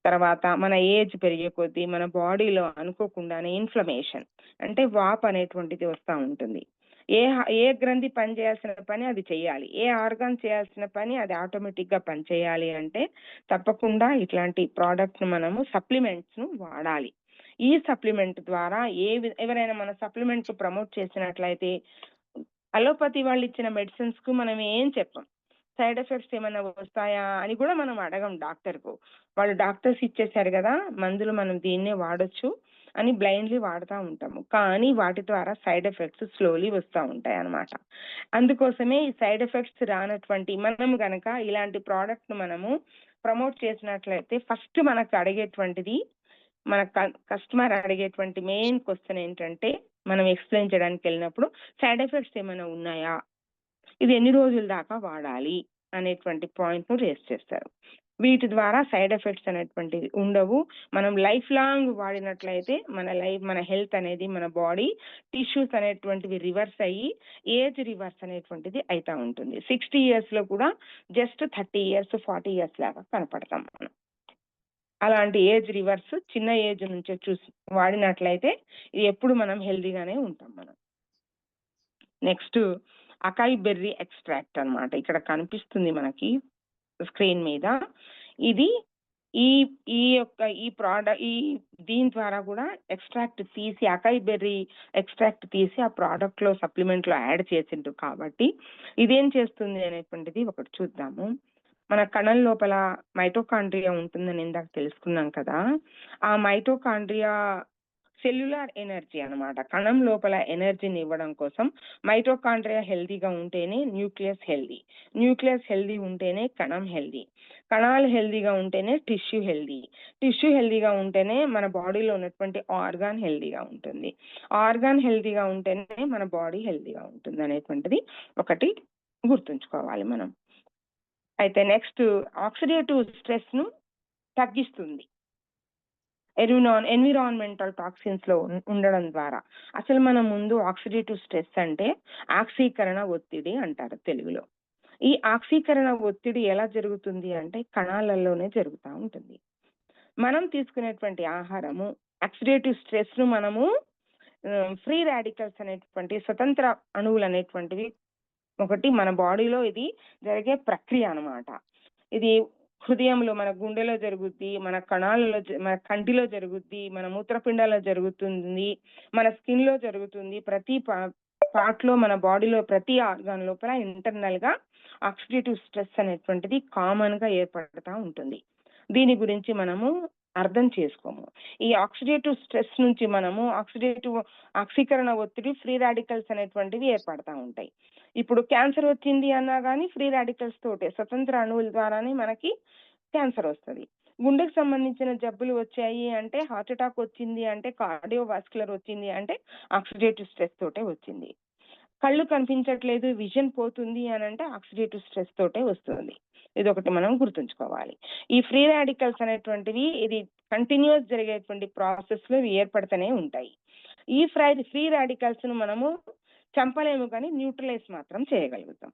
తర్వాత మన ఏజ్ పెరిగే కొద్దీ మన బాడీలో అనుకోకుండానే ఇన్ఫ్లమేషన్, అంటే వాపు అనేటువంటిది వస్తూ ఉంటుంది. ఏ గ్రంథి పని చేయాల్సిన పని అది చేయాలి, ఏ ఆర్గాన్ చేయాల్సిన పని అది ఆటోమేటిక్ గా పని చేయాలి అంటే తప్పకుండా ఇట్లాంటి ప్రోడక్ట్ మనము సప్లిమెంట్స్ ను వాడాలి. ఈ సప్లిమెంట్ ద్వారా ఎవరైనా మన సప్లిమెంట్ ప్రమోట్ చేసినట్లయితే అలోపతి వాళ్ళు ఇచ్చిన మెడిసిన్స్ కు మనం ఏం చెప్పం, సైడ్ ఎఫెక్ట్స్ ఏమైనా వస్తాయా అని కూడా మనం అడగం డాక్టర్కు. వాళ్ళు డాక్టర్స్ ఇచ్చేసారు కదా మందులు, మనం దీన్నే వాడొచ్చు అని బ్లైండ్లీ వాడుతూ ఉంటాము. కానీ వాటి ద్వారా సైడ్ ఎఫెక్ట్స్ స్లోలీ వస్తూ ఉంటాయి అన్నమాట. అందుకోసమే ఈ సైడ్ ఎఫెక్ట్స్ రానటువంటి మనం గనక ఇలాంటి ప్రోడక్ట్ మనము ప్రమోట్ చేసినట్లయితే ఫస్ట్ మనకు అడిగేటువంటిది, మన కస్టమర్ అడిగేటువంటి మెయిన్ క్వశ్చన్ ఏంటంటే, మనం ఎక్స్ప్లెయిన్ చేయడానికి వెళ్ళినప్పుడు సైడ్ ఎఫెక్ట్స్ ఏమైనా ఉన్నాయా, ఇది ఎన్ని రోజుల దాకా వాడాలి అనేటువంటి పాయింట్ ను రేస్ చేస్తారు. వీటి ద్వారా సైడ్ ఎఫెక్ట్స్ అనేటువంటివి ఉండవు. మనం లైఫ్ లాంగ్ వాడినట్లయితే మన హెల్త్ అనేది, మన బాడీ టిష్యూస్ అనేటువంటివి రివర్స్ అయ్యి ఏజ్ రివర్స్ అనేటువంటిది అయితా ఉంటుంది. 60 years లో కూడా జస్ట్ 30 years 40 years లాగా కనపడతాం మనం. అలాంటి ఏజ్ రివర్స్ చిన్న ఏజ్ నుంచే చూసి వాడినట్లయితే ఇది ఎప్పుడు మనం హెల్దీగానే ఉంటాం మనం. నెక్స్ట్ అకాయ్ బెర్రీ ఎక్స్ట్రాక్ట్ అన్నమాట, ఇక్కడ కనిపిస్తుంది మనకి స్క్రీన్ మీద. ఇది దీని ద్వారా కూడా ఎక్స్ట్రాక్ట్ తీసి, అకాయ్ బెర్రీ ఎక్స్ట్రాక్ట్ తీసి ఆ ప్రోడక్ట్ లో సప్లిమెంట్ లో యాడ్ చేసిండ్రు. కాబట్టి ఇదేం చేస్తుంది అనేటువంటిది ఒకటి చూద్దాము. మన కణం లోపల మైటోకాండ్రియా ఉంటుందని ఇందాక తెలుసుకున్నాం కదా. ఆ మైటోకాండ్రియా సెల్యులార్ ఎనర్జీ అన్నమాట. కణం లోపల ఎనర్జీని ఇవ్వడం కోసం మైటోకాండ్రియా హెల్దీగా ఉంటేనే న్యూక్లియస్ హెల్దీ, న్యూక్లియస్ హెల్దీ ఉంటేనే కణం హెల్దీ, కణాలు హెల్దీగా ఉంటేనే టిష్యూ హెల్దీ, టిష్యూ హెల్దీగా ఉంటేనే మన బాడీలో ఉన్నటువంటి ఆర్గాన్ హెల్దీగా ఉంటుంది, ఆర్గాన్ హెల్దీగా ఉంటేనే మన బాడీ హెల్దీగా ఉంటుంది అనేటువంటిది ఒకటి గుర్తుంచుకోవాలి మనం. అయితే నెక్స్ట్ ఆక్సిడేటివ్ స్ట్రెస్ ను తగ్గిస్తుంది ఎన్విరాన్మెంటల్ టాక్సిన్స్ లో ఉండడం ద్వారా. అసలు మనం ముందు ఆక్సిడేటివ్ స్ట్రెస్ అంటే ఆక్సీకరణ ఒత్తిడి అంటారు తెలుగులో. ఈ ఆక్సీకరణ ఒత్తిడి ఎలా జరుగుతుంది అంటే కణాలలోనే జరుగుతూ ఉంటుంది. మనం తీసుకునేటువంటి ఆహారము ఆక్సిడేటివ్ స్ట్రెస్ ను మనము ఫ్రీ రాడికల్స్ అనేటువంటి స్వతంత్ర అణువులు అనేటువంటివి ఒకటి మన బాడీలో ఇది జరిగే ప్రక్రియ అన్నమాట. ఇది హృదయంలో, మన గుండెలో జరుగుద్ది, మన కణాలలో, మన కంటిలో జరుగుద్ది, మన మూత్రపిండాల్లో జరుగుతుంది, మన స్కిన్ లో జరుగుతుంది. ప్రతి పార్ట్ లో, మన బాడీలో ప్రతి ఆర్గాన్ లోపల ఇంటర్నల్ గా ఆక్సిడేటివ్ స్ట్రెస్ అనేటువంటిది కామన్ గా ఏర్పడుతూ ఉంటుంది. దీని గురించి మనము అర్థం చేసుకోము. ఈ ఆక్సిడేటివ్ స్ట్రెస్ నుంచి మనము ఆక్సీకరణ ఒత్తిడి, ఫ్రీ రాడికల్స్ అనేటువంటివి ఏర్పడతా ఉంటాయి. ఇప్పుడు క్యాన్సర్ వచ్చింది అన్నా కానీ ఫ్రీ రాడికల్స్ తోటే, స్వతంత్ర అణువుల ద్వారానే మనకి క్యాన్సర్ వస్తుంది. గుండెకు సంబంధించిన జబ్బులు వచ్చాయి అంటే, హార్ట్ అటాక్ వచ్చింది అంటే, కార్డియోవాస్కులర్ వచ్చింది అంటే ఆక్సిడేటివ్ స్ట్రెస్ తోటే వచ్చింది. కళ్ళు కనిపించట్లేదు, విజన్ పోతుంది అని అంటే ఆక్సిడేటివ్ స్ట్రెస్ తోటే వస్తుంది. ఇది ఒకటి మనం గుర్తుంచుకోవాలి. ఈ ఫ్రీ రాడికల్స్ అనేటువంటివి ఇది కంటిన్యూస్ జరిగేటువంటి ప్రాసెస్ లో ఏర్పడుతూనే ఉంటాయి. ఈ ఫ్రీ రాడికల్స్ ను మనము చంపలేము కానీ న్యూట్రలైజ్ మాత్రం చేయగలుగుతాం.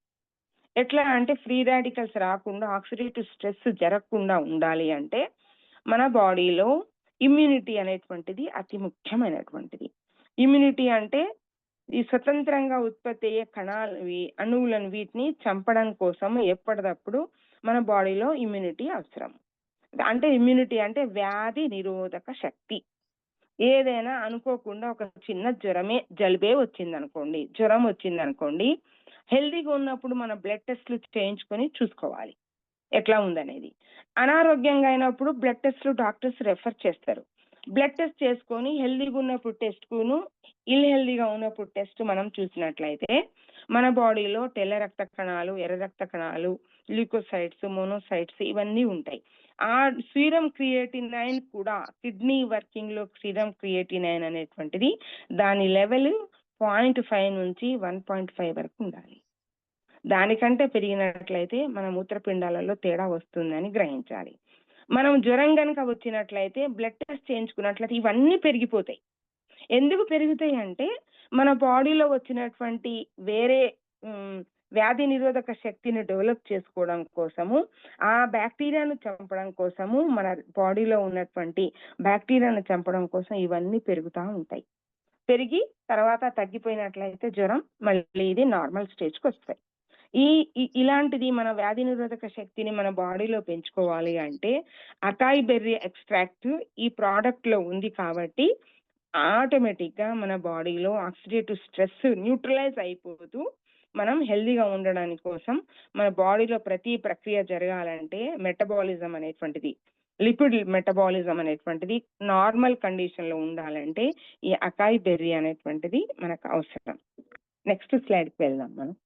ఎట్లా అంటే, ఫ్రీ రాడికల్స్ రాకుండా, ఆక్సిడేటివ్ స్ట్రెస్ జరగకుండా ఉండాలి అంటే మన బాడీలో ఇమ్యూనిటీ అనేటువంటిది అతి ముఖ్యమైనటువంటిది. ఇమ్యూనిటీ అంటే ఈ స్వతంత్రంగా ఉత్పత్తి అయ్యే అణువులను వీటిని చంపడం కోసం ఎప్పటికప్పుడు మన బాడీలో ఇమ్యూనిటీ అవసరం. అంటే ఇమ్యూనిటీ అంటే వ్యాధి నిరోధక శక్తి. ఏదైనా అనుకోకుండా ఒక చిన్న జలుబే వచ్చిందనుకోండి, జ్వరం వచ్చిందనుకోండి, హెల్దీగా ఉన్నప్పుడు మన బ్లడ్ టెస్ట్లు చేయించుకొని చూసుకోవాలి ఎట్లా ఉందనేది. అనారోగ్యంగా అయినప్పుడు బ్లడ్ టెస్ట్లు డాక్టర్స్ రెఫర్ చేస్తారు. బ్లడ్ టెస్ట్ చేసుకొని హెల్దీగా ఉన్నప్పుడు టెస్ట్కును, హెల్దీగా ఉన్నప్పుడు టెస్ట్ మనం చూసినట్లయితే మన బాడీలో తెల్ల రక్త కణాలు, ఎర్ర రక్త కణాలు, ల్యూకోసైట్స్, మోనోసైట్స్ ఇవన్నీ ఉంటాయి. ఆ సీరం క్రియేటినైన్ కూడా, కిడ్నీ వర్కింగ్ లో సీరం క్రియేటినైన్ అనేటువంటిది దాని లెవెల్ 0.5 నుంచి 1.5 వరకు ఉండాలి. దానికంటే పెరిగినట్లయితే మన మూత్రపిండాలలో తేడా వస్తుందని గ్రహించాలి. మనం జ్వరం కనుక వచ్చినట్లయితే బ్లడ్ టెస్ట్ చేయించుకున్నట్లయితే ఇవన్నీ పెరిగిపోతాయి. ఎందుకు పెరుగుతాయి అంటే, మన బాడీలో వచ్చినటువంటి వేరే వ్యాధి నిరోధక శక్తిని డెవలప్ చేసుకోవడం కోసము, ఆ బ్యాక్టీరియాను చంపడం కోసము, మన బాడీలో ఉన్నటువంటి బ్యాక్టీరియాను చంపడం కోసం ఇవన్నీ పెరుగుతూ ఉంటాయి. పెరిగి తర్వాత తగ్గిపోయినట్లయితే జ్వరం మళ్ళీ ఇది నార్మల్ స్టేజ్కి వస్తాయి. ఇలాంటిది మన వ్యాధి నిరోధక శక్తిని మన బాడీలో పెంచుకోవాలి అంటే అకాయ్ బెర్రీ ఎక్స్ట్రాక్ట్ ఈ ప్రోడక్ట్ లో ఉంది కాబట్టి ఆటోమేటిక్ గా మన బాడీలో ఆక్సిడేటివ్ స్ట్రెస్ న్యూట్రలైజ్ అయిపోతూ మనం హెల్దీగా ఉండడానికి కోసం, మన బాడీలో ప్రతి ప్రక్రియ జరగాలంటే మెటబాలిజం అనేటువంటిది, లిపిడ్ మెటబాలిజం అనేటువంటిది నార్మల్ కండిషన్ లో ఉండాలంటే ఈ అకాయ్ బెర్రీ అనేటువంటిది మనకు అవసరం. నెక్స్ట్ స్లైడ్కి వెళ్దాం మనం.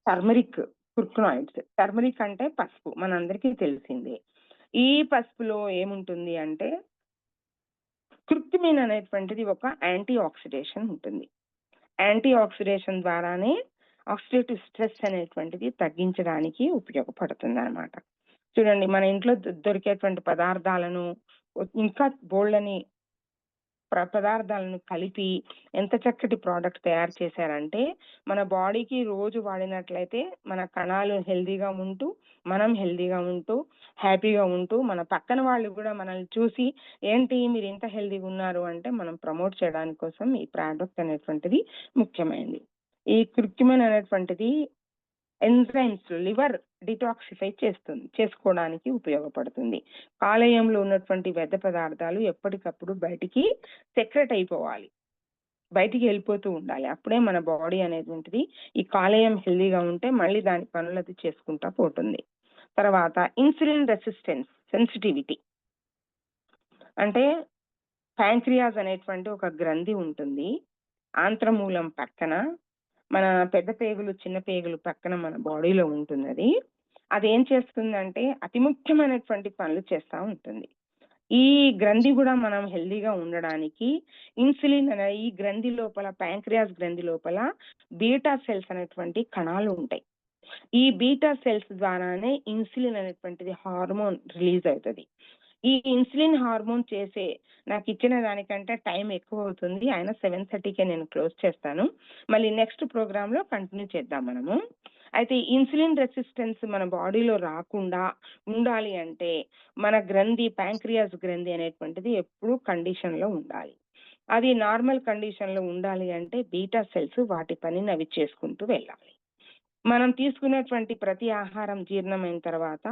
టర్మరిక్ కుర్కునాయిడ్స్. టర్మరిక్ అంటే పసుపు, మనందరికీ తెలిసిందే. ఈ పసుపులో ఏముంటుంది అంటే కుర్కుమిన్ అనేటువంటిది ఒక యాంటీ ఆక్సిడేషన్ ఉంటుంది. యాంటీ ఆక్సిడేషన్ ద్వారానే ఆక్సిడేటివ్ స్ట్రెస్ అనేటువంటిది తగ్గించడానికి ఉపయోగపడుతుంది అన్నమాట. చూడండి, మన ఇంట్లో దొరికేటువంటి పదార్థాలను, ఇంకా బోల్డని పదార్థాలను కలిపి ఎంత చక్కటి ప్రోడక్ట్ తయారు చేశారంటే, మన బాడీకి రోజు వాడినట్లయితే మన కణాలు హెల్దీగా ఉంటూ, మనం హెల్దీగా ఉంటూ, హ్యాపీగా ఉంటూ, మన పక్కన వాళ్ళు కూడా మనల్ని చూసి ఏంటి మీరు ఇంత హెల్దీగా ఉన్నారు అంటే మనం ప్రమోట్ చేయడానికి కోసం ఈ ప్రోడక్ట్ అనేటువంటిది ముఖ్యమైనది. ఈ కుర్కుమిన్ అనేటువంటిది ఎంజైమ్స్, లివర్ డిటాక్సిఫై చేసుకోవడానికి ఉపయోగపడుతుంది. కాలేయంలో ఉన్నటువంటి వ్యర్థ పదార్థాలు ఎప్పటికప్పుడు బయటికి సెక్రెట్ అయిపోవాలి, బయటికి వెళ్ళిపోతూ ఉండాలి. అప్పుడే మన బాడీ అనేటువంటిది, ఈ కాలేయం హెల్దీగా ఉంటే మళ్ళీ దాని పనులు అది చేసుకుంటా పోతుంది. తర్వాత ఇన్సులిన్ రెసిస్టెన్స్, సెన్సిటివిటీ అంటే ప్యాంక్రియాస్ అనేటువంటి ఒక గ్రంథి ఉంటుంది ఆంత్రమూలం పక్కన, మన పెద్ద పేగులు, చిన్న పేగులు పక్కన మన బాడీలో ఉంటుంది. అది ఏం చేస్తుందంటే అతి ముఖ్యమైనటువంటి పనులు చేస్తూ ఉంటుంది. ఈ గ్రంథి కూడా మనం హెల్దీగా ఉండడానికి ఇన్సులిన్ అనే ఈ గ్రంథి లోపల, ప్యాంక్రియాస్ గ్రంథి లోపల బీటా సెల్స్ అనేటువంటి కణాలు ఉంటాయి. ఈ బీటా సెల్స్ ద్వారానే ఇన్సులిన్ అనేటువంటిది హార్మోన్ రిలీజ్ అవుతుంది. ఈ ఇన్సులిన్ హార్మోన్ చేసే, నాకు ఇచ్చిన దానికంటే టైం ఎక్కువ అవుతుంది, ఆయన 7:30కే నేను క్లోజ్ చేస్తాను. మళ్ళీ నెక్స్ట్ ప్రోగ్రామ్ లో కంటిన్యూ చేద్దాం మనము. అయితే ఇన్సులిన్ రెసిస్టెన్స్ మన బాడీలో రాకుండా ఉండాలి అంటే మన గ్రంథి ప్యాంక్రియాస్ గ్రంథి అనేటువంటిది ఎప్పుడూ కండిషన్లో ఉండాలి. అది నార్మల్ కండిషన్లో ఉండాలి అంటే బీటా సెల్స్ వాటి పనిని అవి చేసుకుంటూ వెళ్ళాలి. మనం తీసుకున్నటువంటి ప్రతి ఆహారం జీర్ణమైన తర్వాత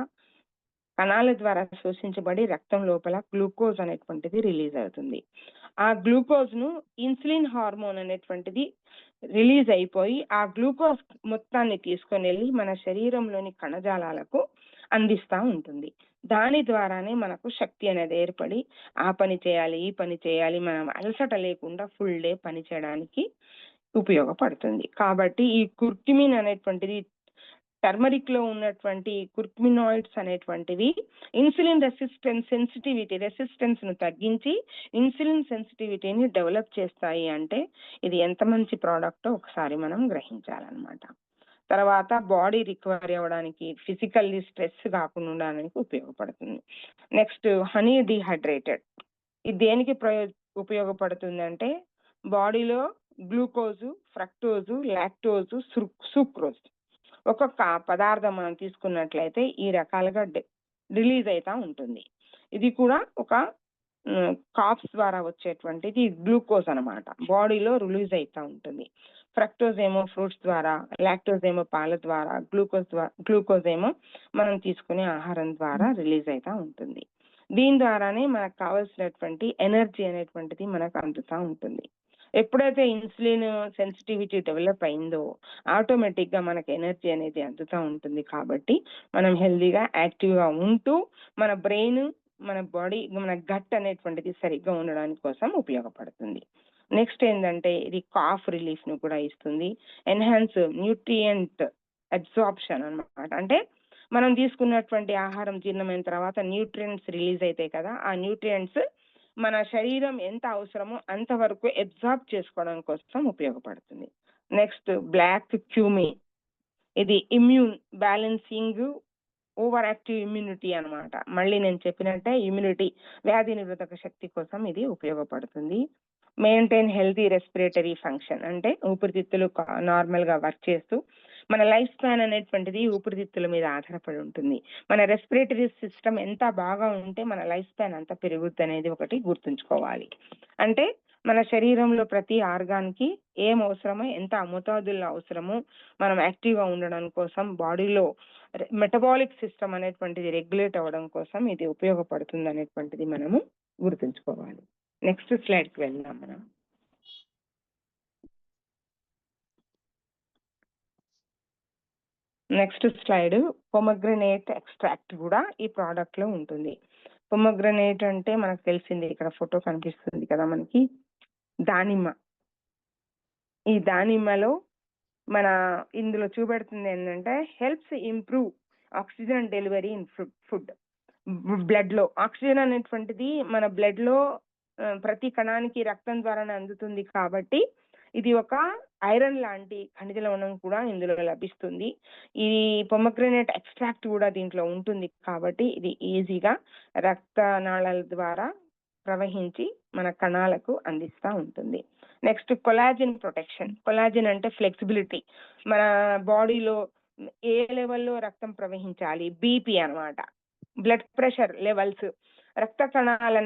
కణాల ద్వారా శోషించబడి రక్తం లోపల గ్లూకోజ్ అనేటువంటిది రిలీజ్ అవుతుంది. ఆ గ్లూకోజ్ ను ఇన్సులిన్ హార్మోన్ అనేటువంటిది రిలీజ్ అయిపోయి ఆ గ్లూకోజ్ మొత్తాన్ని తీసుకొని వెళ్ళి మన శరీరంలోని కణజాలాలకు అందిస్తూ ఉంటుంది. దాని ద్వారానే మనకు శక్తి అనేది ఏర్పడి ఆ పని చేయాలి, ఈ పని చేయాలి, మనం అలసట లేకుండా ఫుల్ డే పని చేయడానికి ఉపయోగపడుతుంది. కాబట్టి ఈ కుర్కుమిన్ అనేటువంటిది టర్మరిక్ లో ఉన్నటువంటి కుర్కుమినాయిడ్స్ అనేటువంటివి ఇన్సులిన్ రెసిస్టెన్స్ ను తగ్గించి ఇన్సులిన్ సెన్సిటివిటీని డెవలప్ చేస్తాయి. అంటే ఇది ఎంత మంచి ప్రోడక్ట్ ఒకసారి మనం గ్రహించాలన్నమాట. తర్వాత బాడీ రికవరీ అవ్వడానికి, ఫిజికల్లీ స్ట్రెస్ కాకుండా ఉండడానికి ఉపయోగపడుతుంది. Next honey dehydrated. ఇది దేనికి ఉపయోగపడుతుంది అంటే బాడీలో గ్లూకోజు, ఫ్రక్టోజు, లాక్టోజు, సుక్రోజ్ ఒక్కొక్క పదార్థం మనం తీసుకున్నట్లయితే ఈ రకాలుగా రిలీజ్ అవుతా ఉంటుంది. ఇది కూడా ఒక కాప్స్ ద్వారా వచ్చేటువంటిది గ్లూకోజ్ అన్నమాట. బాడీలో రిలీజ్ అవుతా ఉంటుంది. ఫ్రక్టోజ్ ఏమో ఫ్రూట్స్ ద్వారా, లాక్టోజ్ ఏమో పాల ద్వారా, గ్లూకోజ్ ఏమో మనం తీసుకునే ఆహారం ద్వారా రిలీజ్ అవుతా ఉంటుంది. దీని ద్వారానే మనకు కావాల్సినటువంటి ఎనర్జీ అనేటువంటిది మనకు అందుతూ ఉంటుంది. ఎప్పుడైతే ఇన్సులిన్ సెన్సిటివిటీ డెవలప్ అయిందో ఆటోమేటిక్ గా మనకు ఎనర్జీ అనేది అందుతూ ఉంటుంది. కాబట్టి మనం హెల్దీగా యాక్టివ్గా ఉంటూ మన బ్రెయిన్, మన బాడీ, మన గట్ అనేటువంటిది సరిగ్గా ఉండడానికి కోసం ఉపయోగపడుతుంది. నెక్స్ట్ ఏంటంటే ఇది కాఫ్ రిలీఫ్ ను కూడా ఇస్తుంది. ఎన్హాన్స్ న్యూట్రియంట్ అబ్సార్ప్షన్ అన్నమాట. అంటే మనం తీసుకున్నటువంటి ఆహారం జీర్ణమైన తర్వాత న్యూట్రియంట్స్ రిలీజ్ అవుతాయి కదా, ఆ న్యూట్రియంట్స్ మన శరీరం ఎంత అవసరమో అంతవరకు అబ్సార్బ్ చేసుకోవడం కోసం ఉపయోగపడుతుంది. Next black cumin. ఇది immune balancing overactive immunity అన్నమాట. మళ్ళీ నేను చెప్పినట్టే ఇమ్యూనిటీ, వ్యాధి నిరోధక శక్తి కోసం ఇది ఉపయోగపడుతుంది. Maintain healthy respiratory function. అంటే ఊపిరితిత్తులు నార్మల్ గా వర్క్ చేస్తూ మన లైఫ్ స్పాన్ అనేటువంటిది ఊపిరితిత్తుల మీద ఆధారపడి ఉంటుంది. మన రెస్పిరేటరీ సిస్టమ్ ఎంత బాగా ఉంటే మన లైఫ్ స్పాన్ అంత పెరుగుద్ది అనేది ఒకటి గుర్తుంచుకోవాలి. అంటే మన శరీరంలో ప్రతి ఆర్గాన్కి ఏం అవసరమో, ఎంత మోతాదుల్లో అవసరమో మనం యాక్టివ్గా ఉండడం కోసం బాడీలో మెటబాలిక్ సిస్టమ్ అనేటువంటిది రెగ్యులేట్ అవ్వడం కోసం ఇది ఉపయోగపడుతుంది అనేటువంటిది మనము గుర్తుంచుకోవాలి. నెక్స్ట్ స్లైడ్కి వెళ్దాం మనం. నెక్స్ట్ స్లైడ్ పొమగ్రనేట్ ఎక్స్ట్రాక్ట్ కూడా ఈ ప్రోడక్ట్ లో ఉంటుంది. పొమగ్రనేట్ అంటే మనకు తెలిసింది, ఇక్కడ ఫోటో కనిపిస్తుంది కదా మనకి, దానిమ్మ. ఈ దానిమ్మలో మన ఇందులో చూపెడుతుంది ఏంటంటే helps improve oxygen delivery in food. Blood లో ఆక్సిజన్ అనేటువంటిది మన బ్లడ్ లో ప్రతి కణానికి రక్తం ద్వారానే అందుతుంది. కాబట్టి ఇది ఒక ఐరన్ లాంటి ఖనిజ లవణం కూడా ఇందులో లభిస్తుంది. ఈ పొమగ్రనేట్ ఎక్స్ట్రాక్ట్ కూడా దీంట్లో ఉంటుంది. కాబట్టి ఇది ఈజీగా రక్తనాళాల ద్వారా ప్రవహించి మన కణాలకు అందిస్తూ ఉంటుంది. Next collagen protection. కొలాజిన్ అంటే ఫ్లెక్సిబిలిటీ. మన బాడీలో ఏ లెవెల్లో రక్తం ప్రవహించాలి, బీపీ అన్నమాట, బ్లడ్ ప్రెషర్ లెవెల్స్, రక్తనాళాలు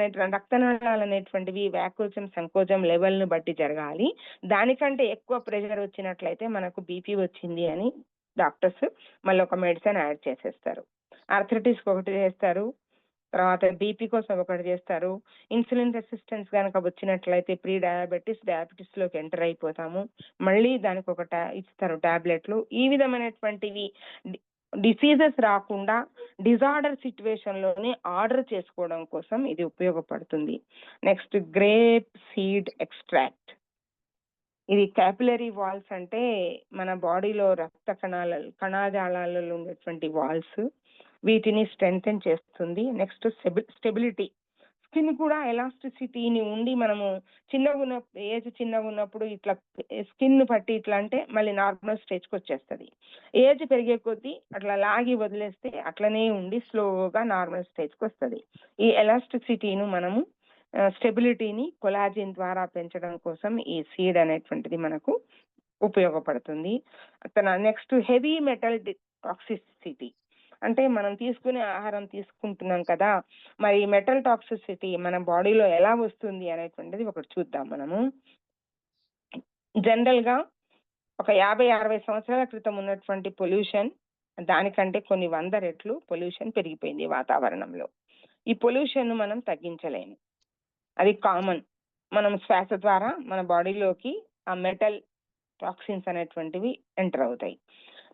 అనేటువంటివి వ్యాకోచం సంకోచం లెవెల్ ను బట్టి జరగాలి. దానికంటే ఎక్కువ ప్రెషర్ వచ్చినట్లయితే మనకు బీపీ వచ్చింది అని డాక్టర్స్ మళ్ళీ ఒక మెడిసిన్ యాడ్ చేసేస్తారు. ఆర్థరైటిస్ ఒకటి చేస్తారు, తర్వాత బీపీ కోసం ఒకటి చేస్తారు. ఇన్సులిన్ రెసిస్టెన్స్ కనుక వచ్చినట్లయితే ప్రీ డయాబెటిస్ లోకి ఎంటర్ అయిపోతాము. మళ్ళీ దానికి ఒక ఇస్తారు టాబ్లెట్లు. ఈ విధమైనటువంటివి డిసీజెస్ రాకుండా డిజార్డర్ సిచ్యువేషన్ లోనే ఆర్డర్ చేసుకోవడం కోసం ఇది ఉపయోగపడుతుంది. Next grape seed extract. ఇది క్యాపిలరీ వాల్స్, అంటే మన బాడీలో రక్త కణజాలాలలో ఉన్నటువంటి వాల్స్, వీటిని స్ట్రెంథెన్ చేస్తుంది. Next stability. స్కిన్ కూడా ఎలాస్టిసిటీని ఉండి మనము ఏజ్ చిన్నగా ఉన్నప్పుడు ఇట్లా స్కిన్ పట్టి ఇట్లా అంటే మళ్ళీ నార్మల్ స్టేజ్కి వచ్చేస్తుంది. ఏజ్ పెరిగే కొద్దీ అట్లా లాగి వదిలేస్తే అట్లనే ఉండి స్లోగా నార్మల్ స్టేజ్కి వస్తుంది. ఈ ఎలాస్టిసిటీను మనము స్టెబిలిటీని కొలాజిన్ ద్వారా పెంచడం కోసం ఈ సీడ్ అనేటువంటిది మనకు ఉపయోగపడుతుంది. నెక్స్ట్ హెవీ మెటల్ టాక్సిసిటీ, అంటే మనం తీసుకునే ఆహారం తీసుకుంటున్నాం కదా, మరి మెటల్ టాక్సిసిటీ మన బాడీలో ఎలా వస్తుంది అనేటువంటిది ఒకటి చూద్దాం మనము. జనరల్ గా ఒక 50-60 సంవత్సరాల క్రితం ఉన్నటువంటి పొల్యూషన్ దానికంటే కొన్ని 100 రెట్లు పొల్యూషన్ పెరిగిపోయింది వాతావరణంలో. ఈ పొల్యూషన్ మనం తగ్గించలేము, అది కామన్. మనం శ్వాస ద్వారా మన బాడీలోకి ఆ మెటల్ టాక్సిన్స్ అనేటువంటివి ఎంటర్ అవుతాయి.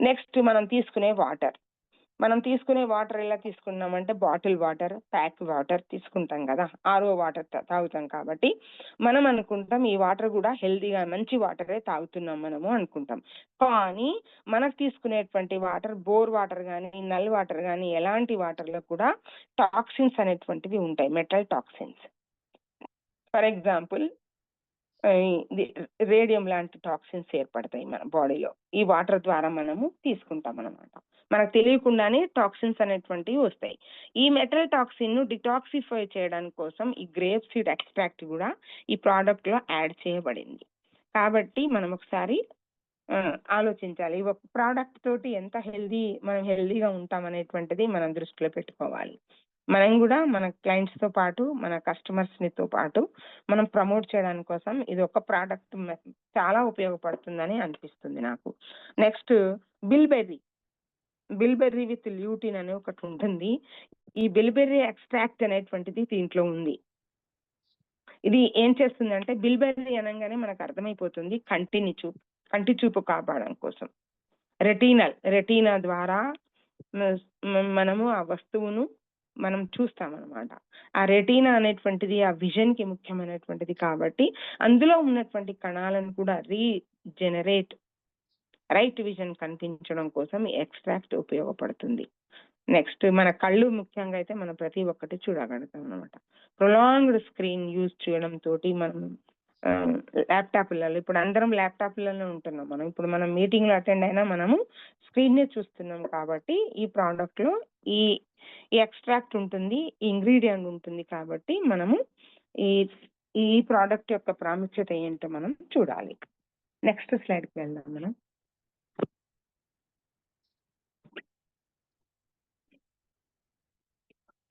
నెక్స్ట్ మనం తీసుకునే వాటర్ ఎలా తీసుకున్నామంటే బాటిల్ వాటర్, ప్యాక్ వాటర్ తీసుకుంటాం కదా, ఆర్ఓ వాటర్ తాగుతాం. కాబట్టి మనం అనుకుంటాం ఈ వాటర్ కూడా హెల్దీగా మంచి వాటరే తాగుతున్నాం మనము అనుకుంటాం. కానీ మనకు తీసుకునేటువంటి వాటర్, బోర్ వాటర్ కానీ నల్ వాటర్ కానీ ఎలాంటి వాటర్లో కూడా టాక్సిన్స్ అనేటువంటివి ఉంటాయి, metal toxins. For example radium లాంటి టాక్సిన్స్ ఏర్పడతాయి మన బాడీలో, ఈ వాటర్ ద్వారా మనము తీసుకుంటాం అనమాట. మనకు తెలియకుండానే టాక్సిన్స్ అనేటువంటివి వస్తాయి. ఈ మెటల్ టాక్సిన్ ను డిటాక్సిఫై చేయడానికి కోసం ఈ గ్రేప్ సీడ్ ఎక్స్ట్రాక్ట్ కూడా ఈ ప్రోడక్ట్ లో యాడ్ చేయబడింది. కాబట్టి మనం ఒకసారి ఆలోచించాలి, ఒక ప్రోడక్ట్ తోటి ఎంత మనం హెల్దీగా ఉంటాం అనేటువంటిది మనం దృష్టిలో పెట్టుకోవాలి. మనం కూడా మన క్లయింట్స్ తో పాటు మన కస్టమర్స్ తో పాటు మనం ప్రమోట్ చేయడానికి కోసం ఇది ఒక ప్రోడక్ట్ చాలా ఉపయోగపడుతుందని అనిపిస్తుంది నాకు. నెక్స్ట్ బిల్బెర్రీ విత్ ల్యూటిన్ అనే ఒకటి ఉంటుంది. ఈ బిల్బెర్రీ ఎక్స్ట్రాక్ట్ అనేటువంటిది దీంట్లో ఉంది. ఇది ఏం చేస్తుందంటే, బిల్బెర్రీ అనగానే మనకు అర్థమైపోతుంది కంటి చూపు కాపాడడం కోసం. రెటీనా ద్వారా మనము ఆ వస్తువును మనం చూస్తామన్నమాట. ఆ రెటీనా అనేటువంటిది ఆ విజన్ కి ముఖ్యమైనటువంటిది. కాబట్టి అందులో ఉన్నటువంటి కణాలను కూడా రీజనరేట్, రైట్ విజన్ కనిపించడం కోసం ఈ ఎక్స్ట్రాక్ట్ ఉపయోగపడుతుంది. నెక్స్ట్ మన కళ్ళు ముఖ్యంగా అయితే మనం ప్రతి ఒక్కటి చూడగలుగుతాం అనమాట. ప్రొలాంగ్డ్ స్క్రీన్ యూజ్ చేయడం తోటి మనం ల్యాప్టాప్లలో, ఇప్పుడు అందరం ల్యాప్టాప్లలో ఉంటున్నాం మనం. ఇప్పుడు మనం మీటింగ్ లో అటెండ్ అయినా మనము స్క్రీన్ నే చూస్తున్నాం. కాబట్టి ఈ ప్రోడక్ట్ లో ఈ ఎక్స్ట్రాక్ట్ ఉంటుంది, ఈ ఇంగ్రీడియంట్ ఉంటుంది. కాబట్టి మనము ఈ ప్రోడక్ట్ యొక్క ప్రాముఖ్యత ఏంటో మనం చూడాలి. నెక్స్ట్ స్లైడ్కి వెళ్దాం మనం.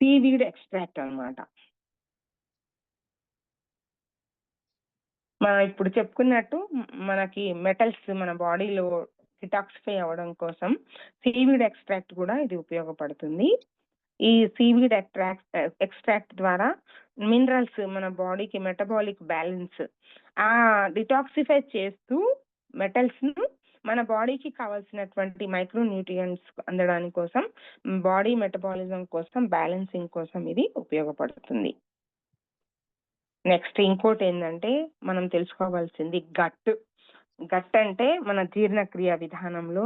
సీవీడ్ ఎక్స్ట్రాక్ట్ అన్నమాట. మనం ఇప్పుడు చెప్పుకున్నట్టు మనకి మెటల్స్ మన బాడీలో డిటాక్సిఫై అవ్వడం కోసం సీవీడ్ ఎక్స్ట్రాక్ట్ కూడా ఇది ఉపయోగపడుతుంది. ఈ సీవీడ్ ఎక్స్ట్రాక్ట్ ద్వారా మినరల్స్ మన బాడీకి మెటబాలిక్ బ్యాలెన్స్ డిటాక్సిఫై చేస్తూ మెటల్స్ ను మన బాడీకి కావాల్సినటువంటి మైక్రో న్యూట్రియంట్స్ అందడానికి కోసం, బాడీ మెటబాలిజం కోసం, బ్యాలెన్సింగ్ కోసం ఇది ఉపయోగపడుతుంది. నెక్స్ట్ ఇంకోటి ఏంటంటే మనం తెలుసుకోవాల్సింది గట్ అంటే మన జీర్ణక్రియ విధానంలో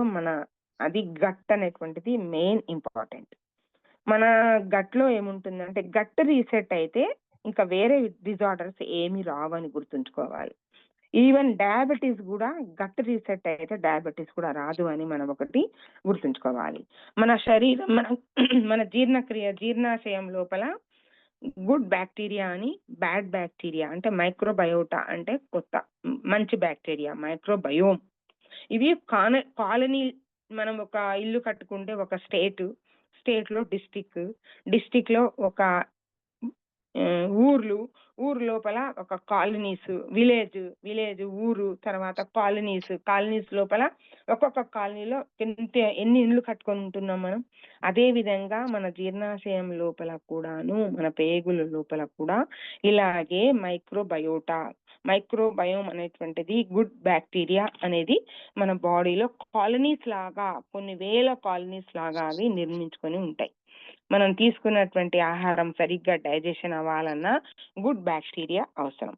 అది గట్ అనేటువంటిది మెయిన్ ఇంపార్టెంట్. మన గట్ లో ఏముంటుందంటే, గట్ రీసెట్ అయితే ఇంకా వేరే డిజార్డర్స్ ఏమి రావని గుర్తుంచుకోవాలి. ఈవెన్ డయాబెటీస్ కూడా గట్ రీసెట్ అయితే డయాబెటీస్ కూడా రాదు అని మనం ఒకటి గుర్తుంచుకోవాలి. మన శరీరం మన జీర్ణాశయం లోపల గుడ్ బ్యాక్టీరియా అని, బ్యాడ్ బ్యాక్టీరియా అంటే మైక్రోబయోటా అంటే మంచి బ్యాక్టీరియా, మైక్రోబయోమ్. ఇవి కాలనీ, మనం ఒక ఇల్లు కట్టుకుంటే ఒక స్టేట్ లో డిస్టిక్ లో ఒక ఊరు లోపల ఒక కాలనీస్, విలేజ్ ఊరు, తర్వాత కాలనీస్ లోపల ఒక్కొక్క కాలనీలో ఎన్ని ఇండ్లు కట్టుకొని ఉంటున్నాం మనం. అదే విధంగా మన జీర్ణాశయం లోపల కూడాను, మన పేగుల లోపల కూడా ఇలాగే మైక్రోబయోమ్ అనేటువంటిది, గుడ్ బ్యాక్టీరియా అనేది మన బాడీలో కాలనీస్ లాగా, కొన్ని వేల కాలనీస్ లాగా అవి నిర్మించుకొని ఉంటాయి. మనం తీసుకున్నటువంటి ఆహారం సరిగ్గా డైజెషన్ అవ్వాలన్నా గుడ్ బ్యాక్టీరియా అవసరం.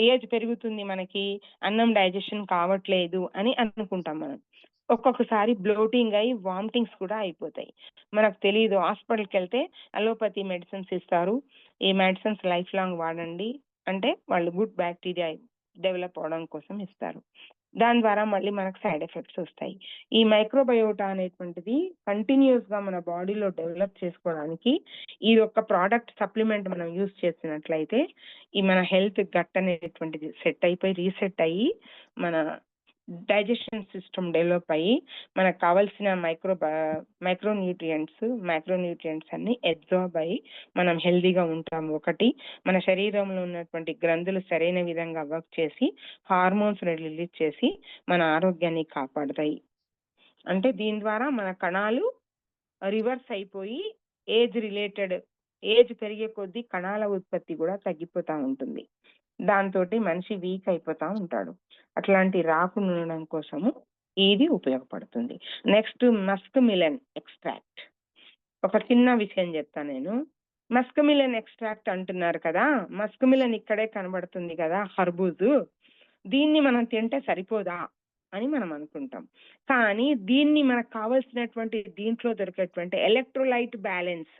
ఏజ్ పెరుగుతుంది, మనకి అన్నం డైజెషన్ కావట్లేదు అని అనుకుంటాం మనం. ఒక్కొక్కసారి బ్లోటింగ్ అయి వామిటింగ్స్ కూడా అయిపోతాయి. మనకు తెలియదు. హాస్పిటల్కి వెళ్తే అలోపతి మెడిసిన్స్ ఇస్తారు, ఈ మెడిసిన్స్ లైఫ్ లాంగ్ వాడండి అంటే వాళ్ళు గుడ్ బ్యాక్టీరియా డెవలప్ అవడం కోసం ఇస్తారు. దాని ద్వారా మళ్ళీ మనకు సైడ్ ఎఫెక్ట్స్ వస్తాయి. ఈ మైక్రోబయోటా అనేటువంటిది కంటిన్యూస్ గా మన బాడీలో డెవలప్ చేసుకోవడానికి ఈ యొక్క ప్రోడక్ట్ సప్లిమెంట్ మనం యూజ్ చేసినట్లయితే ఈ మన హెల్త్ గట్ అనేటువంటిది సెట్ అయిపోయి రీసెట్ అయ్యి మన డైజెషన్ సిస్టమ్ డెవలప్ అయ్యి మనకు కావాల్సిన మైక్రోన్యూట్రియంట్స్ అన్ని అబ్జార్బ్ అయ్యి మనం హెల్దీగా ఉంటాము. ఒకటి, మన శరీరంలో ఉన్నటువంటి గ్రంథులు సరైన విధంగా వర్క్ చేసి హార్మోన్స్ రిలీజ్ చేసి మన ఆరోగ్యాన్ని కాపాడుతాయి. అంటే దీని ద్వారా మన కణాలు రివర్స్ అయిపోయి ఏజ్ పెరిగే కొద్దీ కణాల ఉత్పత్తి కూడా తగ్గిపోతూ ఉంటుంది. దాంతో మనిషి వీక్ అయిపోతా ఉంటాడు. అట్లాంటి రాకుండా ఉండడం కోసము ఇది ఉపయోగపడుతుంది. Next, Musk melon extract. ఒక చిన్న విషయం చెప్తాను నేను. మస్క్ మిలన్ ఎక్స్ట్రాక్ట్ అంటున్నారు కదా, మస్క్ మిలన్ ఇక్కడే కనబడుతుంది కదా, హర్బూజు. దీన్ని మనం తింటే సరిపోదా అని మనం అనుకుంటాం. కానీ దీన్ని మనకు కావాల్సినటువంటి దీంట్లో దొరికేటువంటి ఎలక్ట్రోలైట్ బ్యాలెన్స్,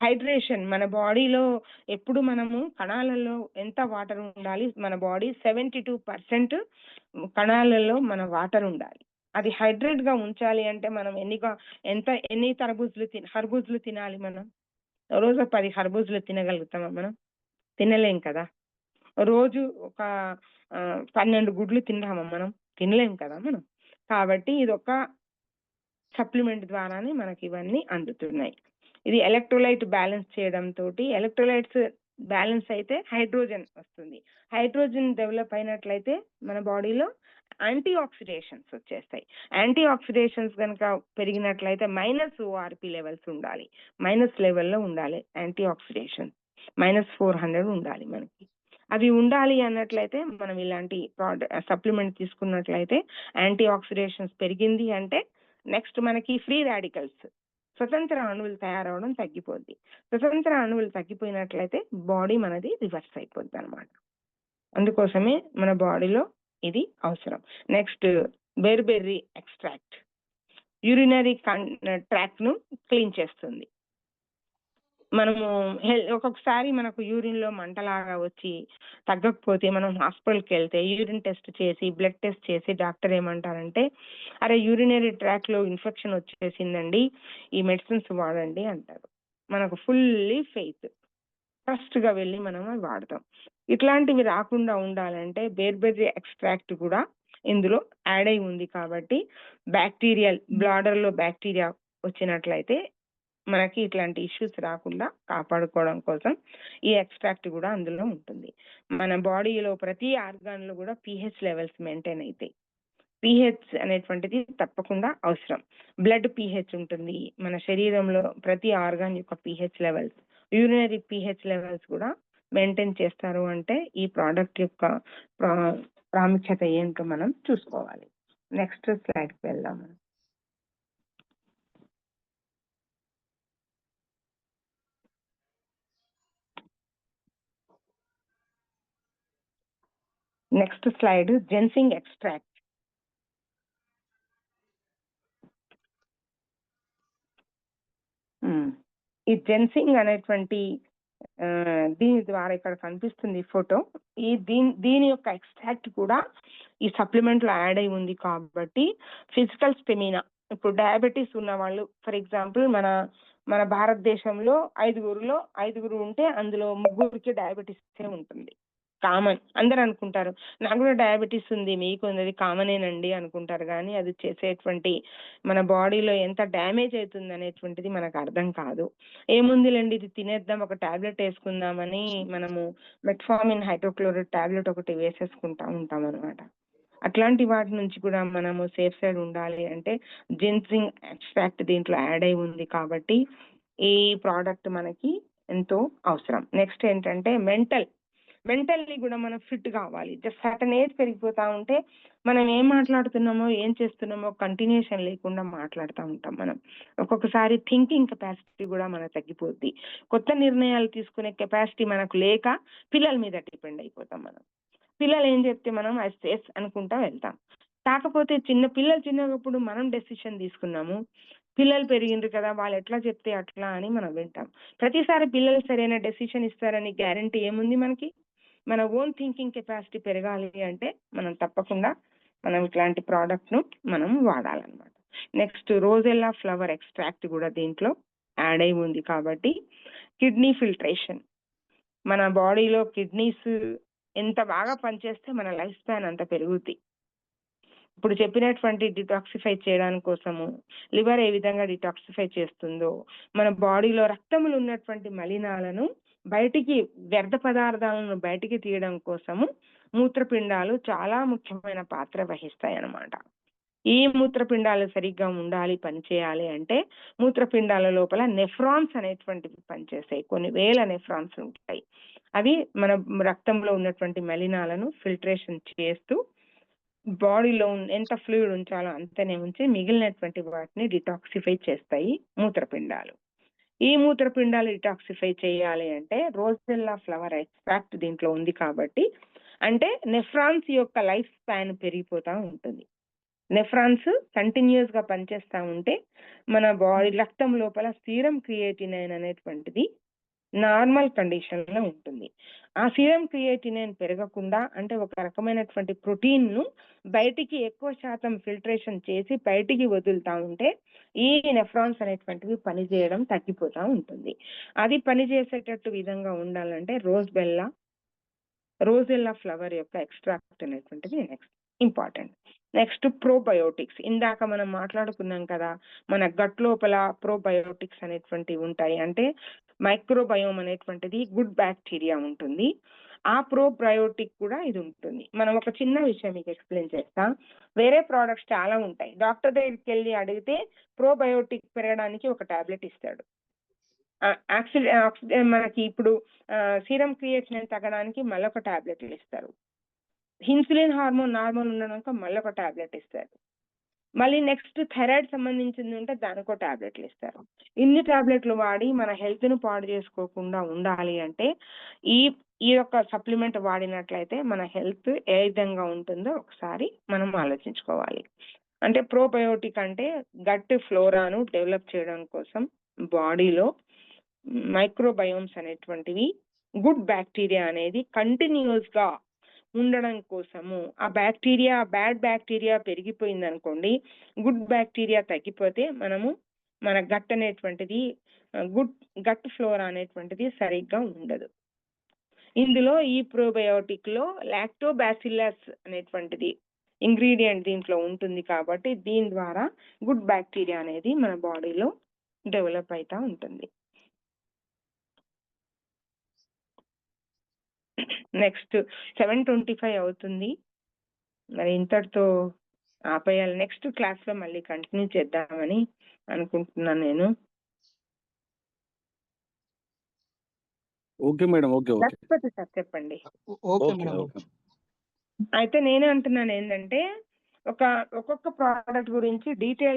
హైడ్రేషన్, మన బాడీలో ఎప్పుడు మనము కణాలలో ఎంత వాటర్ ఉండాలి, మన బాడీ 72% కణాలలో మన వాటర్ ఉండాలి. అది హైడ్రేట్ గా ఉంచాలి అంటే మనం ఎన్ని హర్బూజులు తినాలి? మనం రోజు 10 హర్బూజులు తినగలుగుతామా? మనం తినలేం కదా. రోజు ఒక 12 గుడ్లు తింటామా? మనం తినలేం కదా మనం. కాబట్టి ఇది ఒక సప్లిమెంట్ ద్వారానే మనకి ఇవన్నీ అందుతున్నాయి. ఇది ఎలక్ట్రోలైట్ బ్యాలెన్స్ చేయడం తోటి, ఎలక్ట్రోలైట్స్ బ్యాలెన్స్ అయితే హైడ్రోజన్ వస్తుంది. హైడ్రోజన్ డెవలప్ అయినట్లయితే మన బాడీలో యాంటీ ఆక్సిడేషన్స్ వచ్చేస్తాయి. యాంటీ ఆక్సిడేషన్స్ కనుక పెరిగినట్లయితే -ORP లెవెల్స్ ఉండాలి, మైనస్ లెవెల్లో ఉండాలి. యాంటీ ఆక్సిడేషన్ -400 ఉండాలి మనకి. అవి ఉండాలి అన్నట్లయితే మనం ఇలాంటి సప్లిమెంట్ తీసుకున్నట్లయితే యాంటీ ఆక్సిడేషన్స్ పెరిగింది అంటే నెక్స్ట్ మనకి ఫ్రీ రాడికల్స్, స్వతంత్ర అణువులు తయారవడం తగ్గిపోద్ది. స్వతంత్ర అణువులు తగ్గిపోయినట్లయితే బాడీ మనది రివర్స్ అయిపోద్ది అనమాట. అందుకోసమే మన బాడీలో ఇది అవసరం. నెక్స్ట్, బెర్బెర్రీ ఎక్స్ట్రాక్ట్ యూరినరీ ట్రాక్ట్ ను క్లీన్ చేస్తుంది. మనము ఒక్కొక్కసారి మనకు యూరిన్ లో మంటలాగా వచ్చి తగ్గకపోతే మనం హాస్పిటల్కి వెళ్తే యూరిన్ టెస్ట్ చేసి బ్లడ్ టెస్ట్ చేసి డాక్టర్ ఏమంటారంటే, అరే యూరినరీ ట్రాక్ లో ఇన్ఫెక్షన్ వచ్చేసిందండి, ఈ మెడిసిన్స్ వాడండి అంటారు. మనకు ఫుల్లీ ఫెయిత్, ట్రస్ట్ గా వెళ్ళి మనం అవి వాడతాం. ఇట్లాంటివి రాకుండా ఉండాలంటే బెర్బెర్రీ ఎక్స్ట్రాక్ట్ కూడా ఇందులో యాడ్ అయి ఉంది. కాబట్టి బ్లాడర్ లో బ్యాక్టీరియా వచ్చినట్లయితే మనకి ఇట్లాంటి ఇష్యూస్ రాకుండా కాపాడుకోవడం కోసం ఈ ఎక్స్ట్రాక్ట్ కూడా అందులో ఉంటుంది. మన బాడీలో ప్రతి ఆర్గాన్ లో కూడా pH లెవెల్స్ మెయింటైన్ అవుతాయి. pH అనేటువంటిది తప్పకుండా అవసరం. బ్లడ్ pH ఉంటుంది. మన శరీరంలో ప్రతి ఆర్గాన్ యొక్క pH levels, urinary pH levels కూడా మెయింటైన్ చేస్తారు. అంటే ఈ ప్రోడక్ట్ యొక్క ప్రాముఖ్యత ఏంటో మనం చూసుకోవాలి. నెక్స్ట్ స్లైడ్కి వెళ్దాం. Next slide, ginseng extract. ఈ జెన్సింగ్ అనేటువంటి దీని ద్వారా ఇక్కడ కనిపిస్తుంది ఫోటో. దీని యొక్క ఎక్స్ట్రాక్ట్ కూడా ఈ సప్లిమెంట్ లో యాడ్ అయి ఉంది. కాబట్టి ఫిజికల్ స్టెమినా, ఇప్పుడు డయాబెటీస్ ఉన్న వాళ్ళు, ఫర్ ఎగ్జాంపుల్ మన భారతదేశంలో 5గురు ఉంటే అందులో 3 డయాబెటీస్ ఉంటుంది. కామన్, అందరు అనుకుంటారు నాకు కూడా డయాబెటీస్ ఉంది, మీకు ఉంది, కామనేనండి అనుకుంటారు. కానీ అది చేసేటువంటి మన బాడీలో ఎంత డ్యామేజ్ అవుతుంది అనేటువంటిది మనకు అర్థం కాదు. ఏముందిలేండి ఇది తినేద్దాం, ఒక టాబ్లెట్ వేసుకుందామని మనము మెట్ఫార్మిన్ హైడ్రోక్లోరైడ్ టాబ్లెట్ ఒకటి వేసేసుకుంటా ఉంటాం అనమాట. అట్లాంటి వాటి నుంచి కూడా మనము సేఫ్ సైడ్ ఉండాలి అంటే జిన్సింగ్ ఎక్స్ట్రాక్ట్ దీంట్లో యాడ్ అయి ఉంది. కాబట్టి ఈ ప్రోడక్ట్ మనకి ఎంతో అవసరం. నెక్స్ట్ ఏంటంటే మెంటల్లీ కూడా మనం ఫిట్ కావాలి. జస్ట్ సర్టన్ ఏజ్ పెరిగిపోతా ఉంటే మనం ఏం మాట్లాడుతున్నామో ఏం చేస్తున్నామో కంటిన్యూషన్ లేకుండా మాట్లాడుతూ ఉంటాం. మనం ఒక్కొక్కసారి థింకింగ్ కెపాసిటీ కూడా మనకు తగ్గిపోద్ది. కొత్త నిర్ణయాలు తీసుకునే కెపాసిటీ మనకు లేక పిల్లల మీద డిపెండ్ అయిపోతాం. మనం పిల్లలు ఏం చెప్తే మనం ఎస్ అనుకుంటా వెళ్తాం. కాకపోతే పిల్లలు చిన్నప్పుడు మనం డెసిషన్ తీసుకున్నాము, పిల్లలు పెరిగిండ్రు కదా వాళ్ళు ఎట్లా చెప్తే అట్లా అని మనం వింటాం. ప్రతిసారి పిల్లలు సరైన డెసిషన్ ఇస్తారని గ్యారంటీ ఏముంది మనకి? మన ఓన్ థింకింగ్ కెపాసిటీ పెరగాలి అంటే మనం తప్పకుండా ఇట్లాంటి ప్రోడక్ట్ ను మనం వాడాలన్నమాట. నెక్స్ట్, రోజెల్లా ఫ్లవర్ ఎక్స్ట్రాక్ట్ కూడా దీంట్లో యాడ్ అయి ఉంది. కాబట్టి కిడ్నీ ఫిల్టరేషన్, మన బాడీలో కిడ్నీస్ ఎంత బాగా పనిచేస్తే మన లైఫ్ స్పాన్ అంత పెరుగుద్ది. ఇప్పుడు చెప్పినటువంటి డిటాక్సిఫై చేయడానికి కోసము లివర్ ఏ విధంగా డిటాక్సిఫై చేస్తుందో, మన బాడీలో రక్తములు ఉన్నటువంటి మలినాలను బయటికి, వ్యర్థ పదార్థాలను బయటికి తీయడం కోసము మూత్రపిండాలు చాలా ముఖ్యమైన పాత్ర వహిస్తాయి అన్నమాట. ఈ మూత్రపిండాలు సరిగ్గా ఉండాలి, పనిచేయాలి అంటే మూత్రపిండాల లోపల నెఫ్రాన్స్ అనేటువంటివి పనిచేస్తాయి. కొన్ని వేల నెఫ్రాన్స్ ఉంటాయి. అవి మన రక్తంలో ఉన్నటువంటి మలినాలను ఫిల్టరేషన్ చేస్తూ బాడీలో ఎంత ఫ్లూయిడ్ ఉంచాలో అంతనే ఉంచి మిగిలినటువంటి వాటిని డిటాక్సిఫై చేస్తాయి మూత్రపిండాలు. ఈ మూత్రపిండాలు డిటాక్సిఫై చేయాలి అంటే రోజెల్లా ఫ్లవర్ ఎక్స్ట్రాక్ట్ దీంట్లో ఉంది కాబట్టి, అంటే నెఫ్రాన్స్ యొక్క లైఫ్ స్పాన్ పెరిగిపోతూ ఉంటుంది. నెఫ్రాన్స్ కంటిన్యూస్ గా పనిచేస్తూ ఉంటే మన బాడీ రక్తం లోపల సీరం క్రియేటినైన్ అనేటువంటిది నార్మల్ కండిషన్ లో ఉంటుంది. ఆ సీరం క్రియేటినైన్ పెరగకుండా, అంటే ఒక రకమైనటువంటి ప్రోటీన్ ను బయటికి ఎక్కువ శాతం ఫిల్టరేషన్ చేసి బయటికి వదులుతా ఉంటే ఈ నెఫ్రాన్స్ అనేటువంటివి పనిచేయడం తగ్గిపోతూ ఉంటుంది. అది పనిచేసేటట్టు విధంగా ఉండాలంటే రోజెల్లా ఫ్లవర్ యొక్క ఎక్స్ట్రాక్ట్ అనేటువంటిది నెక్స్ట్ ఇంపార్టెంట్. Next probiotics. ఇందాక మనం మాట్లాడుకున్నాం కదా, మన గట్ లోపల ప్రోబయోటిక్స్ అనేటువంటివి ఉంటాయి. అంటే మైక్రోబయోమ్ అనేటువంటిది గుడ్ బ్యాక్టీరియా ఉంటుంది. ఆ ప్రోబయోటిక్ కూడా ఇది ఉంటుంది. మనం ఒక చిన్న విషయం మీకు ఎక్స్ప్లెయిన్ చేస్తా. వేరే ప్రోడక్ట్స్ చాలా ఉంటాయి. డాక్టర్ దగ్గరికి వెళ్ళి అడిగితే ప్రోబయోటిక్ పెరగడానికి ఒక టాబ్లెట్ ఇస్తాడు. మనకి ఇప్పుడు సీరం క్రియేటినైన్ తగ్గడానికి మళ్ళొక టాబ్లెట్లు ఇస్తారు. ఇన్సులిన్ హార్మోన్ నార్మల్ ఉండడానికి మళ్ళొక టాబ్లెట్ ఇస్తారు. మళ్ళీ నెక్స్ట్ థైరాయిడ్ సంబంధించింది ఉంటే దానికో టాబ్లెట్లు ఇస్తారు. ఇన్ని టాబ్లెట్లు వాడి మన హెల్త్ ను పాడు చేసుకోకుండా ఉండాలి అంటే ఈ యొక్క సప్లిమెంట్ వాడినట్లయితే మన హెల్త్ ఏ విధంగా ఉంటుందో ఒకసారి మనం ఆలోచించుకోవాలి. అంటే ప్రోబయోటిక్ అంటే గట్ ఫ్లోరాను డెవలప్ చేయడం కోసం బాడీలో మైక్రోబయోమ్స్ అనేటువంటివి, గుడ్ బ్యాక్టీరియా అనేది కంటిన్యూస్ గా ఉండడం కోసము. ఆ బ్యాక్టీరియా, బ్యాడ్ బ్యాక్టీరియా పెరిగిపోయింది అనుకోండి, గుడ్ బ్యాక్టీరియా తగ్గిపోతే మన గట్ అనేటువంటిది, గట్ ఫ్లోరా అనేటువంటిది సరిగ్గా ఉండదు. ఇందులో ఈ ప్రోబయోటిక్ లో లాక్టోబాసిల్లస్ అనేటువంటిది ఇంగ్రీడియంట్ దీంట్లో ఉంటుంది కాబట్టి దీని ద్వారా గుడ్ బ్యాక్టీరియా అనేది మన బాడీలో డెవలప్ అవుతా ఉంటుంది. నెక్స్ట్ 7:25 అవుతుంది. మరి ఇంతటితో ఆపేయాలి. నెక్స్ట్ క్లాస్ లో మళ్ళీ కంటిన్యూ చేద్దామని అనుకుంటున్నాను నేను. Okay madam. ఓకే లేకపోతే సార్ చెప్పండి. ఓకే. అయితే నేనే అంటున్నాను ఏంటంటే ఒక్కొక్క ప్రోడక్ట్ గురించి డీటెయిల్